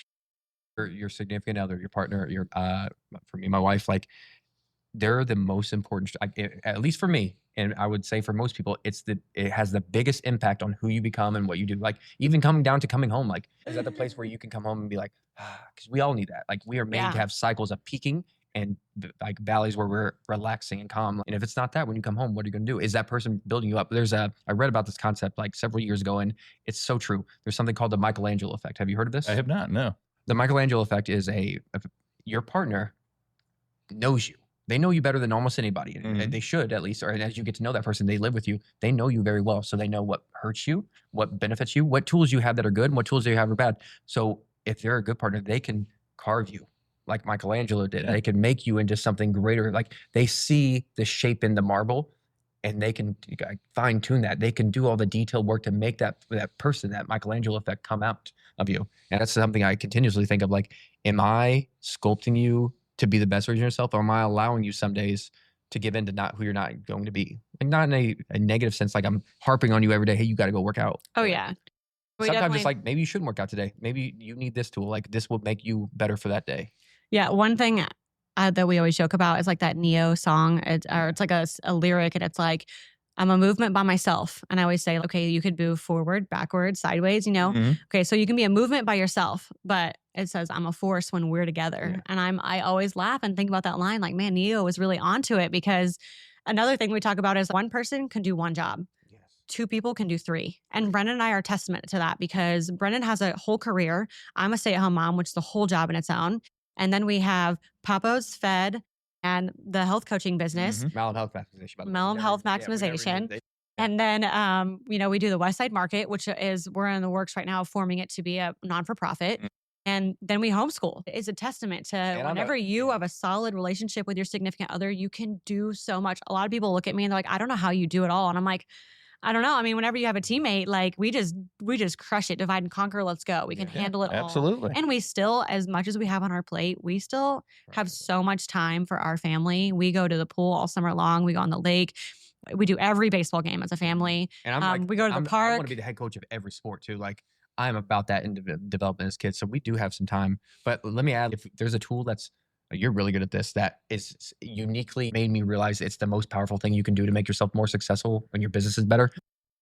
Your significant other, your partner, for me, my wife, like they're the most important, at least for me. And I would say for most people, it has the biggest impact on who you become and what you do. Like even coming down to coming home, like is that the place where you can come home and be like, because we all need that. Like we are made to have cycles of peaking and like valleys where we're relaxing and calm. And if it's not that, when you come home, what are you going to do? Is that person building you up? I read about this concept like several years ago, and it's so true. There's something called the Michelangelo effect. Have you heard of this? I have not, no. The Michelangelo effect is your partner knows you. They know you better than almost anybody. And they should, at least, or as you get to know that person, they live with you. They know you very well. So they know what hurts you, what benefits you, what tools you have that are good, and what tools you have are bad. So if they're a good partner, they can carve you like Michelangelo did. They can make you into something greater. Like they see the shape in the marble, and they can fine tune that. They can do all the detailed work to make that person, that Michelangelo effect, come out of you. And that's something I continuously think of. Like, am I sculpting you to be the best version of yourself, or am I allowing you some days to give in to not who you're not going to be? And not in a negative sense, like I'm harping on you every day. Hey, you got to go work out. Oh yeah. Sometimes it's like, maybe you shouldn't work out today. Maybe you need this tool. Like this will make you better for that day. Yeah. One thing that we always joke about is like that Neo song, it's like a lyric, and it's like, I'm a movement by myself. And I always say, okay, you could move forward, backwards, sideways, Okay, so you can be a movement by yourself, but it says I'm a force when we're together. Yeah. And I always laugh and think about that line like, man, Neo was really onto it, because another thing we talk about is one person can do one job. Yes. Two people can do three. And Brennan and I are testament to that, because Brennan has a whole career. I'm a stay-at-home mom, which is the whole job in its own. And then we have Papo's Fed and the health coaching business. Malham Health Maximization. Malham Health Maximization. And then, we do the West Side Market, which we're in the works right now of forming it to be a non-for-profit. And then we homeschool. It's a testament to whenever you have a solid relationship with your significant other, you can do so much. A lot of people look at me and they're like, I don't know how you do it all. And I'm like, I don't know. I mean, whenever you have a teammate, like we just crush it, divide and conquer. Let's go. We can handle it all. Absolutely. And we still, as much as we have on our plate, we still have so much time for our family. We go to the pool all summer long. We go on the lake. We do every baseball game as a family. And we go to the park. I want to be the head coach of every sport too. Like I'm about that in development as kids. So we do have some time. But let me add, if there's a tool you're really good at this, that is uniquely made me realize it's the most powerful thing you can do to make yourself more successful when your business is better.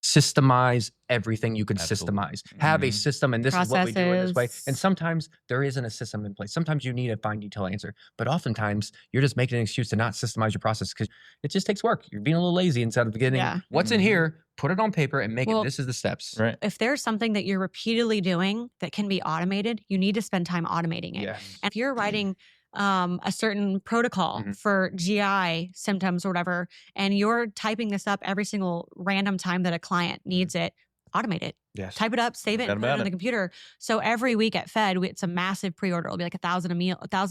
Systemize everything you can systemize. Have a system, and this is what we do in this way. And sometimes there isn't a system in place. Sometimes you need a fine detail answer. But oftentimes you're just making an excuse to not systemize your process because it just takes work. You're being a little lazy instead of getting what's in here, put it on paper and make it. This is the steps. Right. If there's something that you're repeatedly doing that can be automated, you need to spend time automating it. Yes. And if you're writing a certain protocol for GI symptoms or whatever, and you're typing this up every single random time that a client needs it, automate it. Yes. Type it up, save it, and put it on the computer. So every week at Fed, it's a massive pre-order. It'll be like 1,000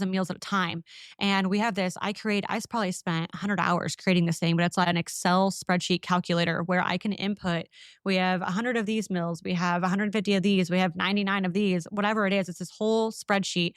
meals at a time. And we have this, I probably spent 100 hours creating this thing, but it's like an Excel spreadsheet calculator where I can input, we have 100 of these meals, we have 150 of these, we have 99 of these, whatever it is. It's this whole spreadsheet.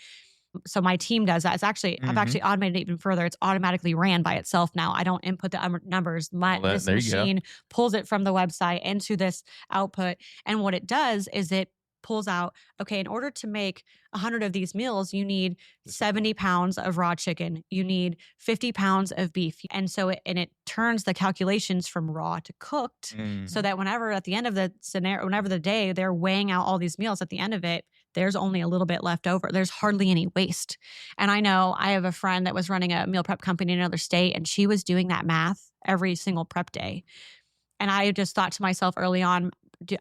So my team does that. It's actually, I've actually automated it even further. It's automatically ran by itself now. I don't input the numbers. This machine pulls it from the website into this output. And what it does is it pulls out, okay, in order to make 100 of these meals, you need 70 pounds of raw chicken. You need 50 pounds of beef. And so it turns the calculations from raw to cooked so that whenever at the end of the scenario, whenever the day they're weighing out all these meals, at the end of it, there's only a little bit left over. There's hardly any waste. And I know I have a friend that was running a meal prep company in another state, and she was doing that math every single prep day. And I just thought to myself early on,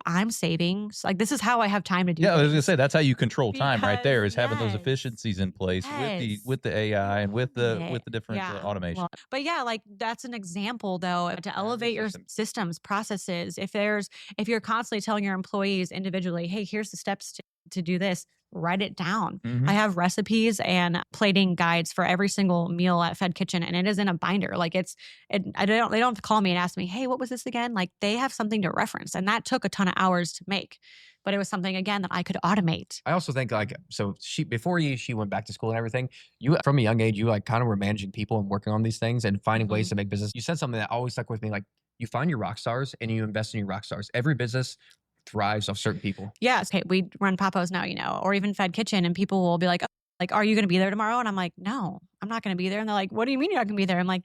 I'm saving. Like, this is how I have time to do Yeah, I was gonna things. say that's how you control time right there, is having those Yes. efficiencies in place Yes. with the AI and with the Loving it. different Yeah. automation. Well, but yeah, like that's an example though to elevate your system. systems, processes. If you're constantly telling your employees individually, hey, here's the steps to do this, write it down. Mhm. I have recipes and plating guides for every single meal at Fed Kitchen, and it is in a binder. Like they don't call me and ask me, hey, what was this again? Like they have something to reference, and that took a ton of hours to make, but it was something again that I could automate. I also think like, so before she went back to school and everything, you from a young age, you like kind of were managing people and working on these things and finding ways to make business. You said something that always stuck with me. Like you find your rock stars and you invest in your rock stars. Every business thrives off certain people. Yes. Okay. We run Papo's now, or even Fed Kitchen, and people will be like, are you going to be there tomorrow? And I'm like, no, I'm not going to be there. And they're like, what do you mean you're not going to be there? I'm like,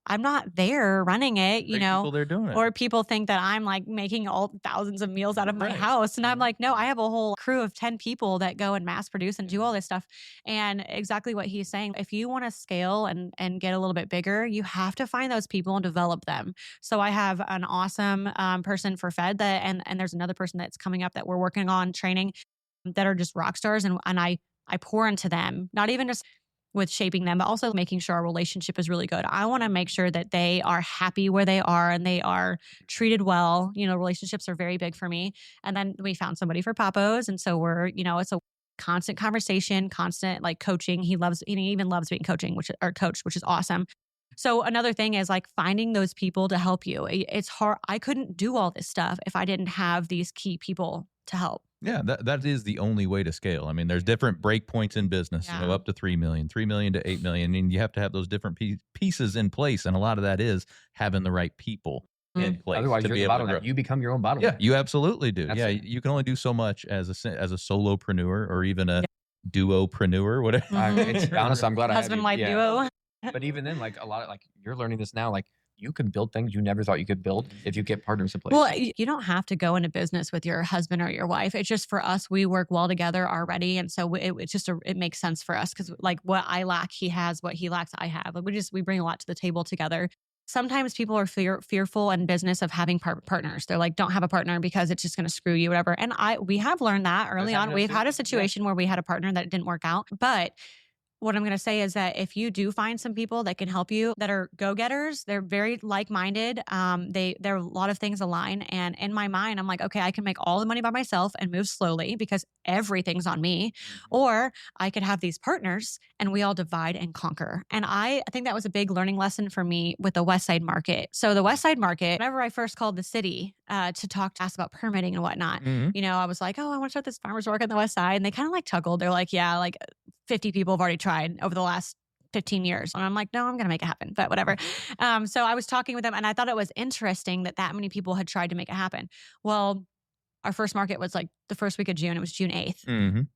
I'm not there running it, People they're doing it. or people think that I'm like making all thousands of meals out of my house. And I'm like, no, I have a whole crew of 10 people that go and mass produce and do all this stuff. And exactly what he's saying, if you want to scale and get a little bit bigger, you have to find those people and develop them. So I have an awesome person for Fed and there's another person that's coming up that we're working on training that are just rock stars. And I pour into them, not even just with shaping them, but also making sure our relationship is really good. I want to make sure that they are happy where they are and they are treated well. Relationships are very big for me. And then we found somebody for Papo's. And so we're, it's a constant conversation, constant like coaching. He even loves being coached, which is awesome. So another thing is like finding those people to help you. It's hard. I couldn't do all this stuff if I didn't have these key people to help. Yeah, that is the only way to scale. I mean, there's different break points in business, up to 3 million, 3 million to 8 million. And you have to have those different pieces in place. And a lot of that is having the right people in place. Otherwise, to you're be the able to grow. bottleneck. You become your own bottleneck. Yeah, you absolutely do. That's yeah, it. you can only do so much as a solopreneur or even a duopreneur, whatever. It's honest. I'm glad Husband-wife duo. But even then, like a lot of like you're learning this now, like you can build things you never thought you could build if you get partners in place. Well, you don't have to go into business with your husband or your wife. It's just for us, we work well together already. And so it makes sense for us because like what I lack, he has, what he lacks, I have. Like we bring a lot to the table together. Sometimes people are fearful in business of having partners. They're like, don't have a partner because it's just going to screw you, whatever. And we have learned that early on. We've had a situation where we had a partner that didn't work out, but what I'm going to say is that if you do find some people that can help you that are go-getters, they're very like-minded. There are a lot of things align. And in my mind, I'm like, okay, I can make all the money by myself and move slowly because everything's on me. Or I could have these partners and we all divide and conquer. And I think that was a big learning lesson for me with the West Side market. So the West Side market, whenever I first called the city to ask about permitting and whatnot, I was like, oh, I want to start this farmer's market on the West Side. And they kind of like chuckled. They're like, yeah, like 50 people have already tried over the last 15 years. And I'm like, no, I'm going to make it happen, but whatever. So I was talking with them and I thought it was interesting that many people had tried to make it happen. Well, our first market was like the first week of June. It was June 8th.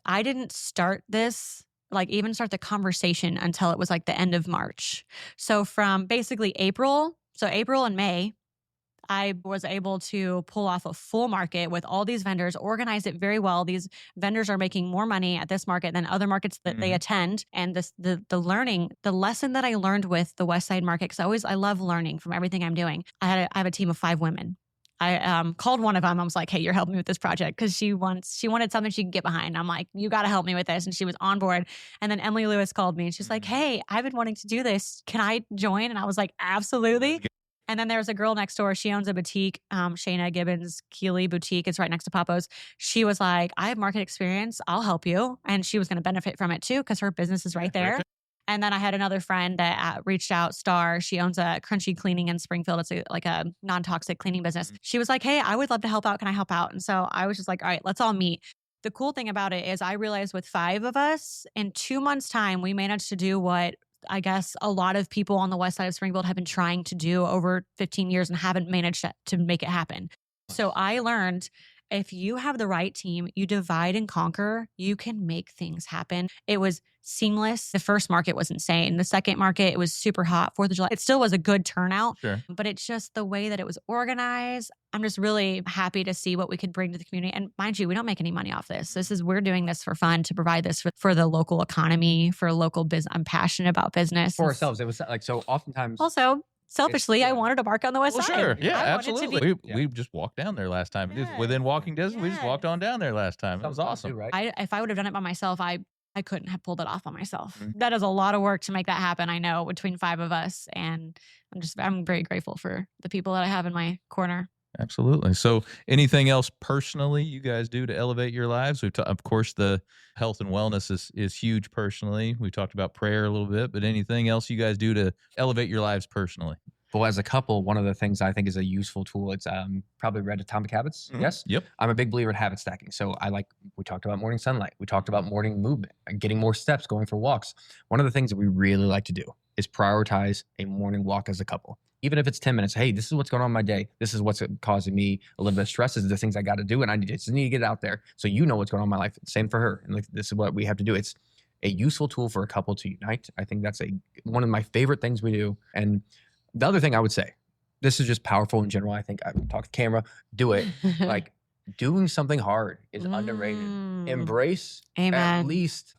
I didn't start this, even start the conversation until it was like the end of March. So from basically April and May, I was able to pull off a full market with all these vendors, organize it very well. These vendors are making more money at this market than other markets that they attend. And the lesson that I learned with the West Side market, because I love learning from everything I'm doing. I have a team of 5 women. I called one of them. I was like, hey, you're helping me with this project because she wanted something she could get behind. I'm like, you got to help me with this. And she was on board. And then Emily Lewis called me and she's like, hey, I've been wanting to do this. Can I join? And I was like, absolutely. And then there's a girl next door. She owns a boutique, Shayna Gibbons Keeley Boutique. It's right next to Papo's. She was like, I have market experience. I'll help you. And she was going to benefit from it too because her business is right there. And then I had another friend that reached out, Star. She owns a Crunchy Cleaning in Springfield. It's like a non-toxic cleaning business. She was like, hey, I would love to help out. Can I help out? And so I was just like, all right, let's all meet. The cool thing about it is I realized with 5 of us, in 2 months' time, we managed to do what I guess a lot of people on the west side of Springfield have been trying to do over 15 years and haven't managed to make it happen. So I learned if you have the right team, you divide and conquer, you can make things happen. It was seamless. The first market was insane. The second market, it was super hot, 4th of July. It still was a good turnout, but it's just the way that it was organized. I'm just really happy to see what we could bring to the community. And mind you, we don't make any money off this. We're doing this for fun to provide this for the local economy, for local business. I'm passionate about business. For ourselves. It was like, so oftentimes. Also, selfishly, I wanted to park on the west Well, side. sure. Yeah, I wanted to absolutely. be- We just walked down there last time. It was Yeah. within walking distance. We just Yeah. walked on down there last time. It was awesome. right? If I would have done it by myself, I couldn't have pulled it off by myself. Mhm. That is a lot of work to make that happen. I know, between 5 of us, and I'm very grateful for the people that I have in my corner. Absolutely. So anything else personally you guys do to elevate your lives? Of course, the health and wellness is huge personally. We talked about prayer a little bit, but anything else you guys do to elevate your lives personally? Well, as a couple, one of the things I think is a useful tool, it's probably read Atomic Habits. Mhm. Yes. Yep. I'm a big believer in habit stacking. So we talked about morning sunlight. We talked about morning movement, getting more steps, going for walks. One of the things that we really like to do is prioritize a morning walk as a couple. Even if it's 10 minutes, hey, this is what's going on in my day. This is what's causing me a little bit of stress. This is the things I got to do. And I just need to get out there. So you know what's going on in my life. Same for her. And this is what we have to do. It's a useful tool for a couple to unite. I think that's one of my favorite things we do. And the other thing I would say, this is just powerful in general. I think I talk to camera, do it. Like doing something hard is underrated. Embrace Amen. at least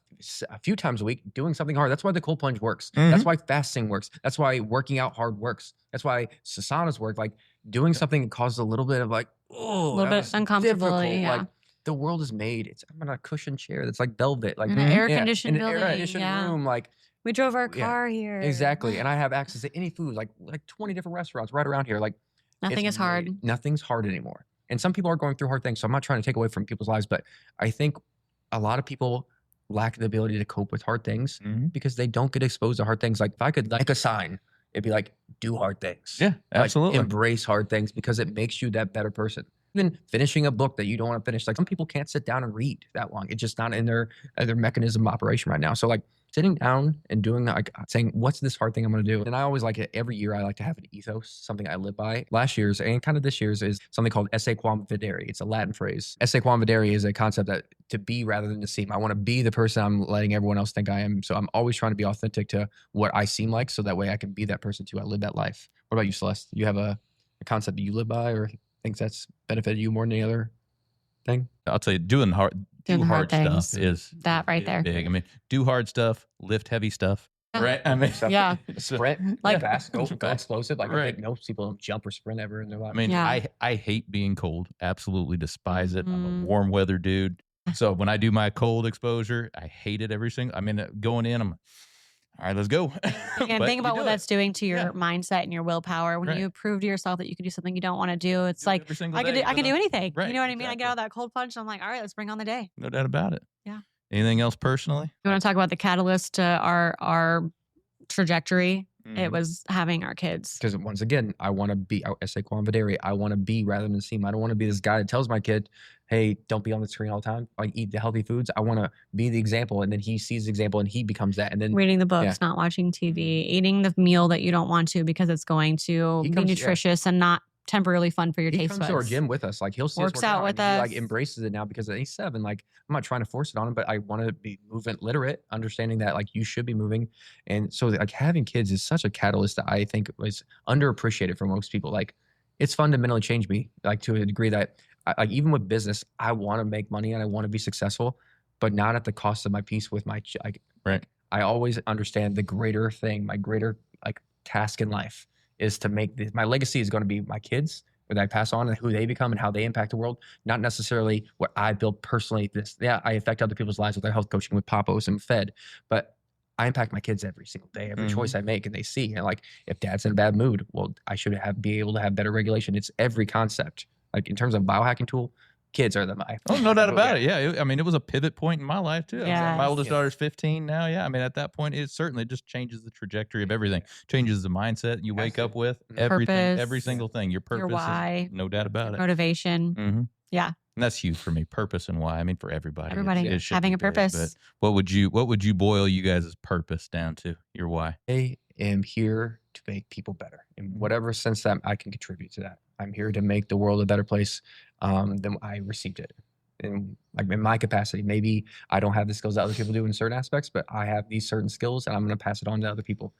a few times a week doing something hard. That's why the cold plunge works. Mhm. That's why fasting works. That's why working out hard works. That's why saunas work. Like doing something that causes a little bit of like, oh, A little bit uncomfortability. Yeah. Like the world is made. I'm on a cushioned chair that's like velvet, like In an air-conditioned in an building, air-conditioned yeah. room, like. We drove our Yeah, car here. Exactly. And I have access to any food, like 20 different restaurants right around here. Like Nothing it's is hard. Nothing's hard anymore. And some people are going through hard things. So I'm not trying to take away from people's lives, but I think a lot of people lack the ability to cope with hard things Mhm. because they don't get exposed to hard things. Like if I could like a sign, it'd be like, do hard things. Yeah, Like, absolutely. embrace hard things because it makes you that better person. Even finishing a book that you don't want to finish. Like some people can't sit down and read that long. It's just not in their mechanism of operation right now. So like sitting down and doing that, like saying, what's this hard thing I'm going to do? And I always like it. Every year I like to have an ethos, something I live by. Last year's and kind of this year's is something called esse quam videre. It's a Latin phrase. Esse quam videre is a concept that to be rather than to seem. I want to be the person I'm letting everyone else think I am. So I'm always trying to be authentic to what I seem like. So that way I can be that person too. I live that life. What about you, Celeste? You have a concept that you live by or things that's benefited you more than any other thing? I'll tell you, doing hard hard stuff things. is That right is there. big. I mean, do hard stuff, lift heavy stuff. Yeah. Right? I mean, Yeah. Sprint, Like- fast, go Fast. explosive. Like I Right. think most people don't jump or sprint ever in their life. I mean, Yeah. I hate being cold. Absolutely despise it. I'm Mhm. a warm weather dude. So when I do my cold exposure, I hate it every single. I mean, going in, I'm all right. Let's go. And But think you about do what it. that's doing to your Yeah. mindset and your willpower. When Right. you prove to yourself that you can do something you don't want to do, it's Do it like every single I can day, do anything. Right, You know what I mean? I get exactly. out of that cold punch. I'm like, all right, let's bring on the day. No doubt about it. Yeah. Anything else personally? You want to talk about the catalyst to our trajectory? Mhm. It was having our kids. Because once again, I want to be esse quam videre. I want to be rather than seem. I don't want to be this guy that tells my kid, "Hey, don't be on the screen all the time. Like eat the healthy foods." I want to be the example, and then he sees the example, and he becomes that. And then Reading the books, not watching TV, eating the meal that you don't want to because it's going to He be comes- yeah. nutritious and not temporarily fun for your he taste comes buds. to our gym with us. Like he'll see us Works working out with and he like us. embraces it now because he's 7. Like I'm not trying to force it on him, but I want to be movement literate, understanding that like you should be moving. And so like having kids is such a catalyst that I think was underappreciated for most people. Like it's fundamentally changed me, like to a degree that like even with business, I want to make money and I want to be successful, but not at the cost of my peace with my like. Right. I always understand the greater thing, my greater like task in life is to make my legacy is going to be my kids, that I pass on and who they become and how they impact the world, not necessarily what I build personally. I affect other people's lives with their health coaching with Papos and Fed, but I impact my kids every single day, every Mhm. choice I make, and they see. And like, if dad's in a bad mood, well, I should be able to have better regulation. It's every concept. Like in terms of biohacking tool, kids are Oh, no doubt about it. Yeah. I mean, it was a pivot point in my life too. Yes. My oldest Yeah. daughter's 15 now. Yeah. I mean, at that point, it certainly just changes the trajectory of everything. Changes the mindset you wake up with. Everything, every Purpose. single thing. Your purpose. Your why. No doubt about it. Motivation. Mm-hmm. Yeah. And that's huge for me. Purpose and why. I mean, for everybody. Everybody it should having be a big, purpose. but what would you boil you guys' purpose down to? Your why? I am here to make people better in whatever sense that I can contribute to that. I'm here to make the world a better place than I received it. And like in my capacity, maybe I don't have the skills that other people do in certain aspects, but I have these certain skills and I'm going to pass it on to other people.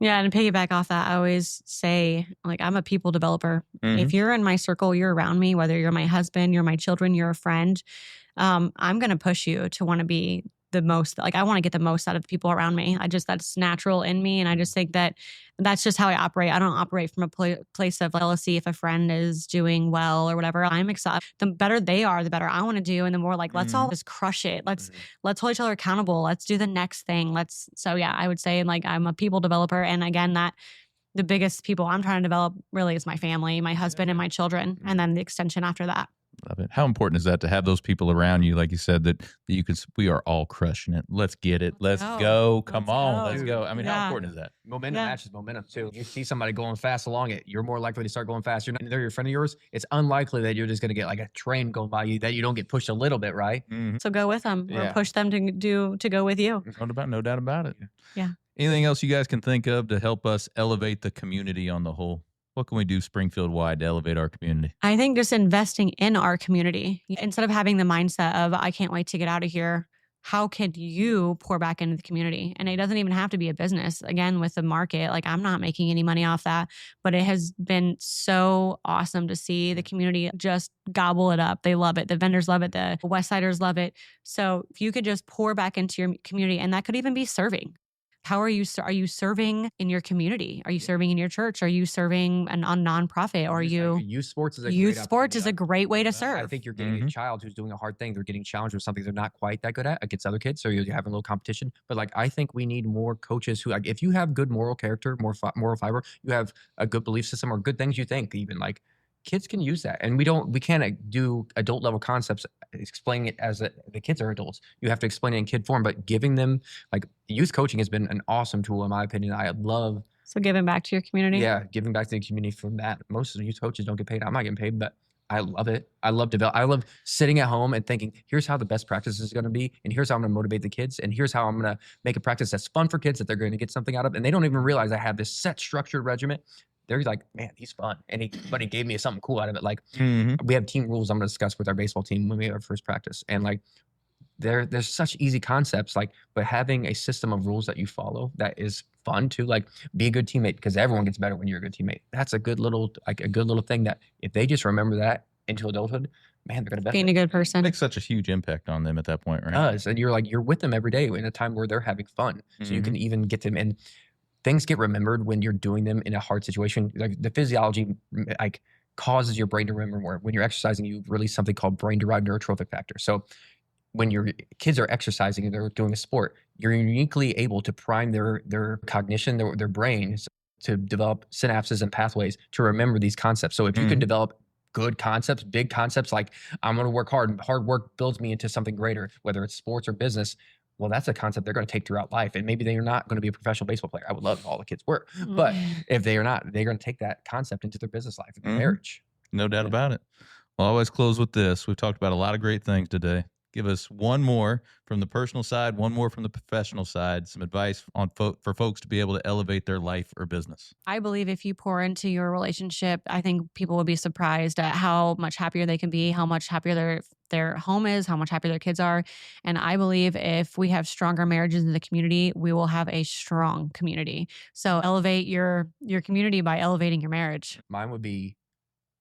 Yeah, and to piggyback off that, I always say, like, I'm a people developer. Mhm. If you're in my circle, you're around me, whether you're my husband, you're my children, you're a friend, I'm going to push you to want to be the most. Like, I want to get the most out of the people around me. That's natural in me. And I just think that that's just how I operate. I don't operate from a place of jealousy if a friend is doing well or whatever. I'm excited. The better they are, the better I want to do. And the more like, let's all just crush it. Let's hold each other accountable. Let's do the next thing. So yeah, I would say like I'm a people developer. And again, that the biggest people I'm trying to develop really is my family, my husband and my children. And then the extension after that. Love it. How important is that to have those people around you, like you said, that we are all crushing it. Let's get it. Let's go. Come on. Let's go. I mean, how important is that? Momentum matches momentum too. You see somebody going fast along it, you're more likely to start going fast. They're your friend of yours. It's unlikely that you're just going to get like a train going by you, that you don't get pushed a little bit, right? So go with them or push them to go with you. No doubt about it. Yeah. Anything else you guys can think of to help us elevate the community on the whole? What can we do Springfield-wide to elevate our community? I think just investing in our community. Instead of having the mindset of, I can't wait to get out of here, how could you pour back into the community? And it doesn't even have to be a business. Again, with the market, like I'm not making any money off that, but it has been so awesome to see the community just gobble it up. They love it. The vendors love it. The Westsiders love it. So if you could just pour back into your community, and that could even be serving. How are you serving in your community? Are you serving in your church? Are you serving on nonprofit? Or youth sports is a great way to serve. I think you're getting a child who's doing a hard thing. They're getting challenged with something they're not quite that good at against other kids. So you're having a little competition. But like, I think we need more coaches who, like, if you have good moral character, moral fiber, you have a good belief system or good things you think, even like kids can use that. And we can't do adult level concepts, explaining it as the kids are adults. You have to explain it in kid form, but giving them like youth coaching has been an awesome tool in my opinion. I love. So giving back to your community. Yeah. Giving back to the community from that. Most of the youth coaches don't get paid. I'm not getting paid, but I love it. I love sitting at home and thinking, here's how the best practice is going to be. And here's how I'm going to motivate the kids. And here's how I'm going to make a practice that's fun for kids that they're going to get something out of. And they don't even realize I have this set structured regimen. They're like, man, he's fun. But he gave me something cool out of it. Like we have team rules I'm going to discuss with our baseball team when we have our first practice. And like, there's such easy concepts, like, but having a system of rules that you follow that is fun to like be a good teammate, because everyone gets better when you're a good teammate. That's a good little thing that if they just remember that into adulthood, man, they're going to benefit. Being a good person. It makes such a huge impact on them at that point, right? It does. And you're with them every day in a time where they're having fun. So you can even get them in. Things get remembered when you're doing them in a hard situation. Like the physiology like causes your brain to remember more. When you're exercising, you release something called brain-derived neurotrophic factor. So when your kids are exercising and they're doing a sport, you're uniquely able to prime their cognition, their brains to develop synapses and pathways to remember these concepts. So if you can develop good concepts, big concepts, like I'm going to work hard, and hard work builds me into something greater, whether it's sports or business. Well, that's a concept they're going to take throughout life. And maybe they're not going to be a professional baseball player. I would love if all the kids were. But if they are not, they're going to take that concept into their business life and their marriage. No doubt about it. Well, I always close with this. We've talked about a lot of great things today. Give us one more from the personal side, one more from the professional side, some advice on for folks to be able to elevate their life or business. I believe if you pour into your relationship, I think people will be surprised at how much happier they can be, how much happier their home is, how much happier their kids are. And I believe if we have stronger marriages in the community, we will have a strong community. So elevate your community by elevating your marriage. Mine would be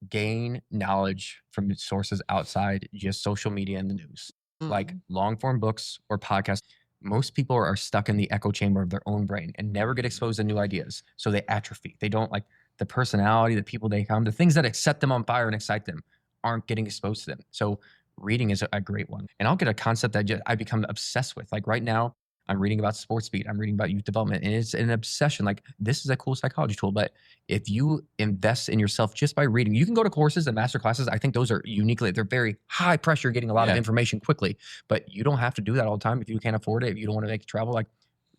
gain knowledge from sources outside just social media and the news. Like long form books or podcasts. Most people are stuck in the echo chamber of their own brain and never get exposed to new ideas. So they atrophy. They don't like the personality, the people they come, the things that set them on fire and excite them aren't getting exposed to them. So reading is a great one. And I'll get a concept that I become obsessed with. Like right now, I'm reading about sports speed. I'm reading about youth development. And it's an obsession. Like this is a cool psychology tool. But if you invest in yourself just by reading, you can go to courses and master classes. I think those are they're very high pressure, getting a lot of information quickly. But you don't have to do that all the time if you can't afford it. If you don't want to make travel, like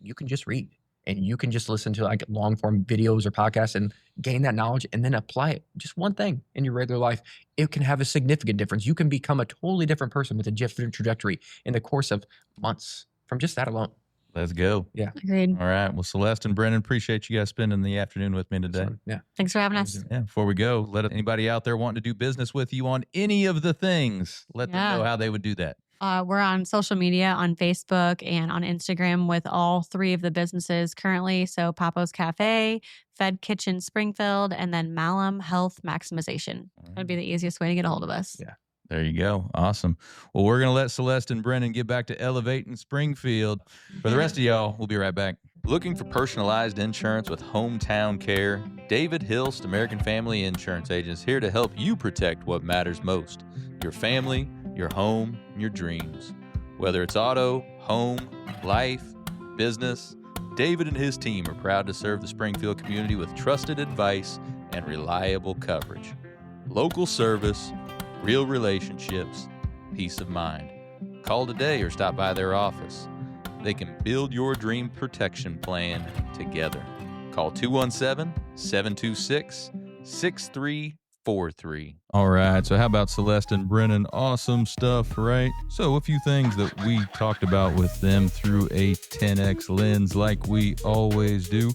you can just read. And you can just listen to like long form videos or podcasts and gain that knowledge and then apply it. Just one thing in your regular life. It can have a significant difference. You can become a totally different person with a different trajectory in the course of months from just that alone. Let's go. Yeah. Agreed. All right. Well, Celeste and Brennan, appreciate you guys spending the afternoon with me today. Yeah. Thanks for having us. Yeah. Before we go, let anybody out there wanting to do business with you on any of the things, let them know how they would do that. We're on social media, on Facebook and on Instagram with all three of the businesses currently. So Papo's Cafe, Fed Kitchen Springfield, and then Malham Health Maximization. That'd be the easiest way to get a hold of us. Yeah. There you go. Awesome. Well, we're going to let Celeste and Brennan get back to elevating Springfield. For the rest of y'all, we'll be right back. Looking for personalized insurance with hometown care? David Hilst, American Family Insurance Agent, is here to help you protect what matters most: your family, your home, and your dreams. Whether it's auto, home, life, business, David and his team are proud to serve the Springfield community with trusted advice and reliable coverage. Local service, real relationships, peace of mind. Call today or stop by their office. They can build your dream protection plan together. Call 217-726-6343. All right, so how about Celeste and Brennan? Awesome stuff, right? So a few things that we talked about with them through a 10X lens like we always do.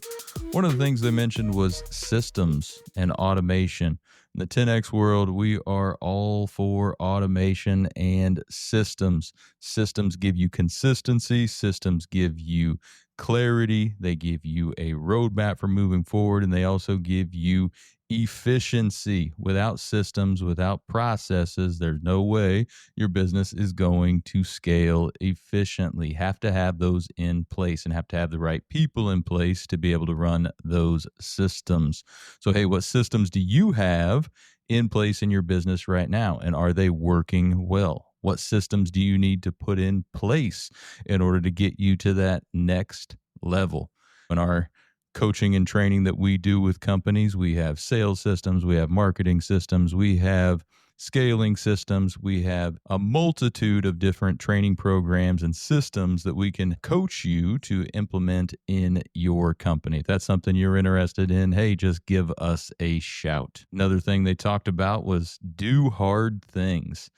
One of the things they mentioned was systems and automation. In the 10X world, we are all for automation and systems. Systems give you consistency. Systems give you clarity. They give you a roadmap for moving forward, and they also give you efficiency. Without systems, without processes, there's no way your business is going to scale efficiently. Have to have those in place and have to have the right people in place to be able to run those systems. So, hey, what systems do you have in place in your business right now? And are they working well? What systems do you need to put in place in order to get you to that next level? In our coaching and training that we do with companies, we have sales systems, we have marketing systems, we have scaling systems, we have a multitude of different training programs and systems that we can coach you to implement in your company. If that's something you're interested in, hey, just give us a shout. Another thing they talked about was do hard things.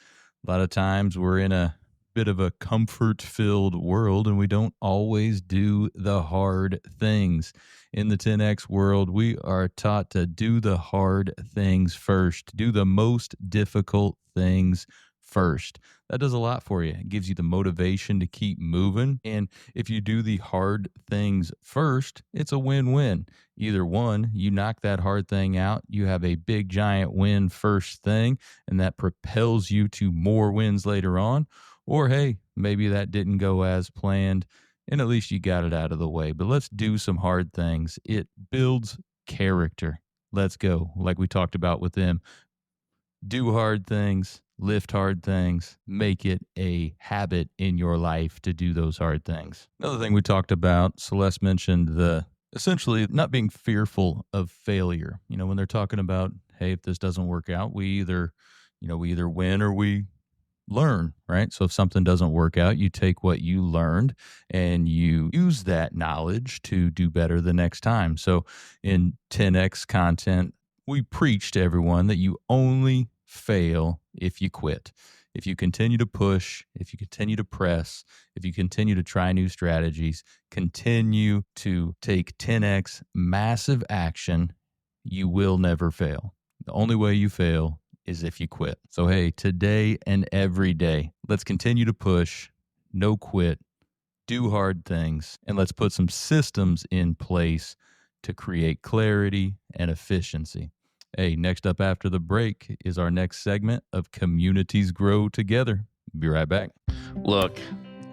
A lot of times we're in a bit of a comfort-filled world and we don't always do the hard things. In the 10X world, we are taught to do the hard things first, do the most difficult things first. That does a lot for you. It gives you the motivation to keep moving. And if you do the hard things first, it's a win-win. Either one, you knock that hard thing out, you have a big giant win first thing, and that propels you to more wins later on. Or, hey, maybe that didn't go as planned, and at least you got it out of the way. But let's do some hard things. It builds character. Let's go. Like we talked about with them. Do hard things, lift hard things, make it a habit in your life to do those hard things. Another thing we talked about, Celeste mentioned essentially not being fearful of failure. You know, when they're talking about, hey, if this doesn't work out, we either win or we learn, right? So if something doesn't work out, you take what you learned and you use that knowledge to do better the next time. So in 10X content, we preach to everyone that you only fail if you quit. If you continue to push, if you continue to press, if you continue to try new strategies, continue to take 10X massive action, you will never fail. The only way you fail is if you quit. So, hey, today and every day, let's continue to push, no quit, do hard things, and let's put some systems in place to create clarity and efficiency. Hey, next up after the break is our next segment of Communities Grow Together. Be right back. Look,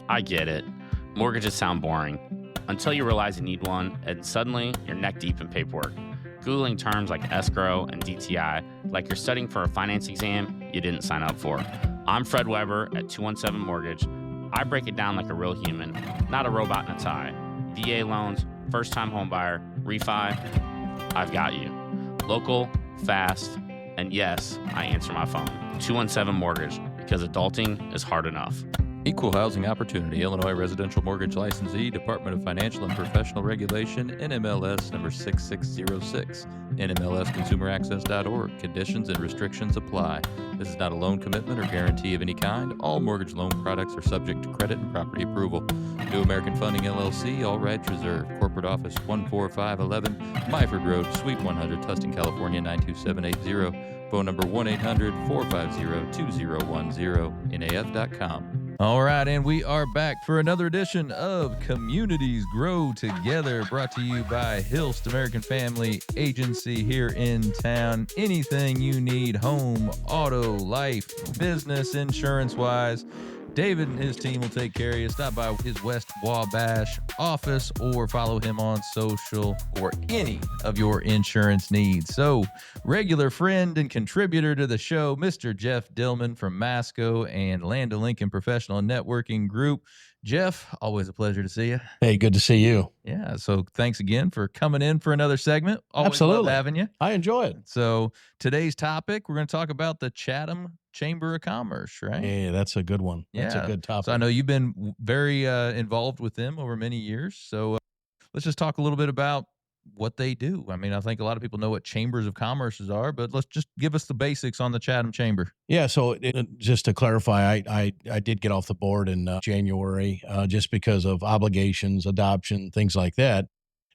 I get it. Mortgages sound boring until you realize you need one, and suddenly you're neck deep in paperwork. Googling terms like escrow and DTI like you're studying for a finance exam you didn't sign up for. I'm Fred Weber at 217 Mortgage. I break it down like a real human, not a robot in a tie. VA loans, first-time homebuyer, refi, I've got you. Local, fast, and yes, I answer my phone. 217 Mortgage, because adulting is hard enough. Equal Housing Opportunity, Illinois Residential Mortgage Licensee, Department of Financial and Professional Regulation, NMLS number 6606, NMLSConsumerAccess.org. Conditions and restrictions apply. This is not a loan commitment or guarantee of any kind. All mortgage loan products are subject to credit and property approval. New American Funding, LLC, all rights reserved. Corporate office 14511, Myford Road, Suite 100, Tustin, California 92780. Phone number 1-800-450-2010, NAF.com. All right, and we are back for another edition of Communities Grow Together, brought to you by Hilst American Family Agency here in town. Anything you need, home, auto, life, business, insurance-wise, David and his team will take care of you. Stop by his West Wabash office or follow him on social for any of your insurance needs. So, regular friend and contributor to the show, Mr. Jeff Dillman from Masco and Land O'Lincoln Professional Networking Group. Jeff, always a pleasure to see you. Hey, good to see you. Yeah, so thanks again for coming in for another segment. Always Absolutely. love having you. I enjoy it. So today's topic, we're going to talk about the Chatham Chamber of Commerce, right? Hey, that's a good one. That's Yeah. a good topic. So I know you've been very involved with them over many years. So let's just talk a little bit about what they do. I mean, I think a lot of people know what chambers of commerces are, but let's just give us the basics on the Chatham Chamber. Yeah, so just to clarify, I did get off the board in January just because of obligations, adoption, things like that.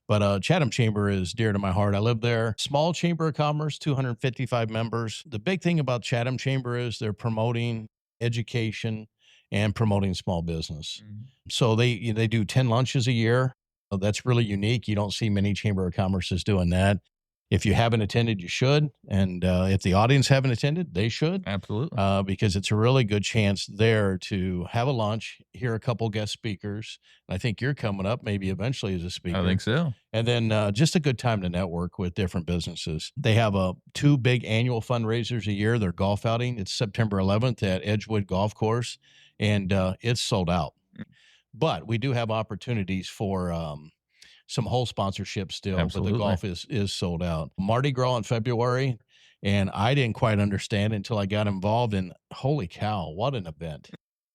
But Chatham Chamber is dear to my heart. I live there. Small Chamber of Commerce, 255 members. The big thing about Chatham Chamber is they're promoting education and promoting small business. Mm-hmm. So they do 10 lunches a year. That's really unique. You don't see many Chamber of Commerces doing that. If you haven't attended, you should. And if the audience haven't attended, they should. Absolutely. Because it's a really good chance there to have a lunch, hear a couple guest speakers. And I think you're coming up maybe eventually as a speaker. I think so. And then just a good time to network with different businesses. They have two big annual fundraisers a year. Their golf outing. It's September 11th at Edgewood Golf Course, and it's sold out. But we do have opportunities for some whole sponsorship still. Absolutely. But the golf is sold out. Mardi Gras in February, and I didn't quite understand until I got involved. And holy cow, what an event!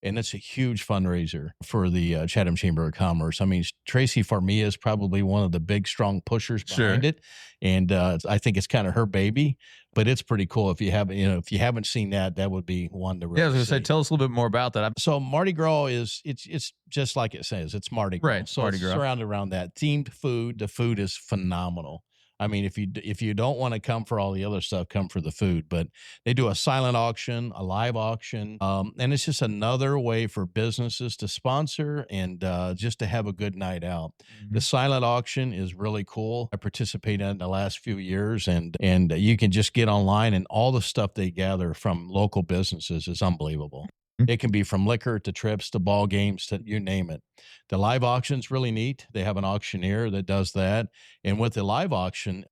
And it's a huge fundraiser for the Chatham Chamber of Commerce. I mean, Tracy Farmia is probably one of the big, strong pushers behind it, and I think it's kind of her baby. But it's pretty cool. If you haven't seen that, that would be one to really Yeah, I was going to say, see. tell us a little bit more about that. So Mardi Gras it's just like it says. It's Mardi Gras. Right, So Mardi it's Gras. surrounded around that. Themed food. The food is phenomenal. I mean, if you don't want to come for all the other stuff, come for the food. But they do a silent auction, a live auction, and it's just another way for businesses to sponsor and just to have a good night out. Mm-hmm. The silent auction is really cool. I participated in the last few years, and you can just get online, and all the stuff they gather from local businesses is unbelievable. It can be from liquor to trips to ball games to you name it. The live auction's really neat. They have an auctioneer that does that. And with the live auction,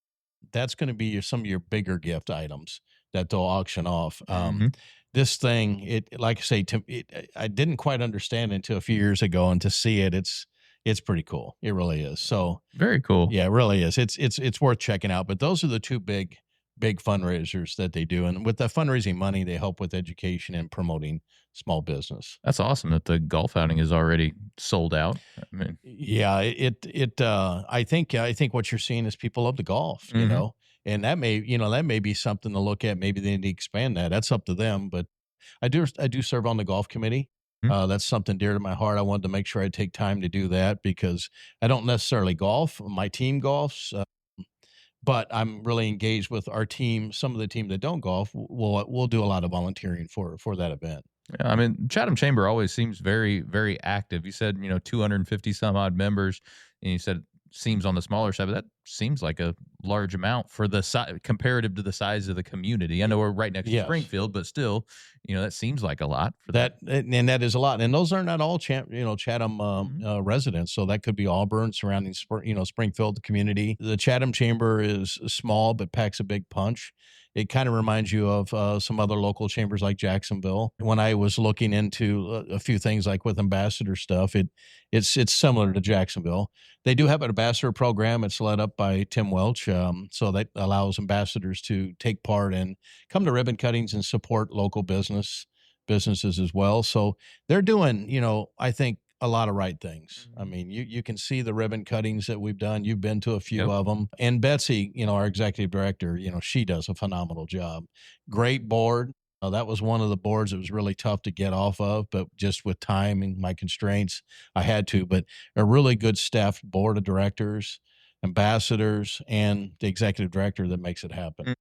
that's going to be some of your bigger gift items that they'll auction off. This thing, like I say, I didn't quite understand it until a few years ago, and to see it, it's pretty cool. It really is. So very cool. Yeah, it really is. It's worth checking out. But those are the two big fundraisers that they do. And with the fundraising money, they help with education and promoting small business. That's awesome that the golf outing is already sold out. I mean, yeah, I think what you're seeing is people love the golf, you know, and that may be something to look at. Maybe they need to expand that. That's up to them. But I do serve on the golf committee. That's something dear to my heart. I wanted to make sure I take time to do that because I don't necessarily golf. My team golfs. But I'm really engaged with our team. Some of the team that don't golf, we'll do a lot of volunteering for that event. Yeah, I mean, Chatham Chamber always seems very, very active. You said, 250 some odd members, and you said seems on the smaller side, but that seems like a large amount for the comparative to the size of the community. I know we're right next to Springfield, but still, that seems like a lot for that. And that is a lot. And those are not all Chatham residents. So that could be Auburn, surrounding Springfield, the community. The Chatham Chamber is small but packs a big punch. It kind of reminds you of some other local chambers like Jacksonville. When I was looking into a few things like with ambassador stuff, it's similar to Jacksonville. They do have an ambassador program. It's led up by Tim Welch, so that allows ambassadors to take part and come to ribbon cuttings and support local businesses as well. So they're doing, I think, a lot of right things. I mean, you can see the ribbon cuttings that we've done. You've been to a few of them. And Betsy, our executive director, she does a phenomenal job. Great board. That was one of the boards that was really tough to get off of, but just with time and my constraints, I had to. But a really good staffed board of directors, ambassadors, and the executive director that makes it happen.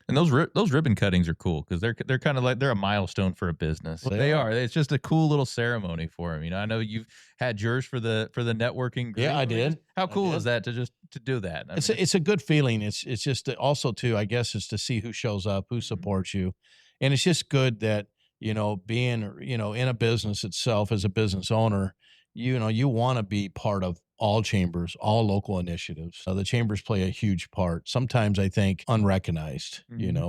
And those ribbon cuttings are cool because they're kind of like they're a milestone for a business. They are. It's just a cool little ceremony for them. I know you've had yours for the networking group. Yeah, I did. How cool is that to do that? It's a good feeling. It's just also too, I guess, is to see who shows up, who supports you, and it's just good that being in a business itself as a business owner, you want to be part of all chambers, all local initiatives. The chambers play a huge part. Sometimes I think unrecognized,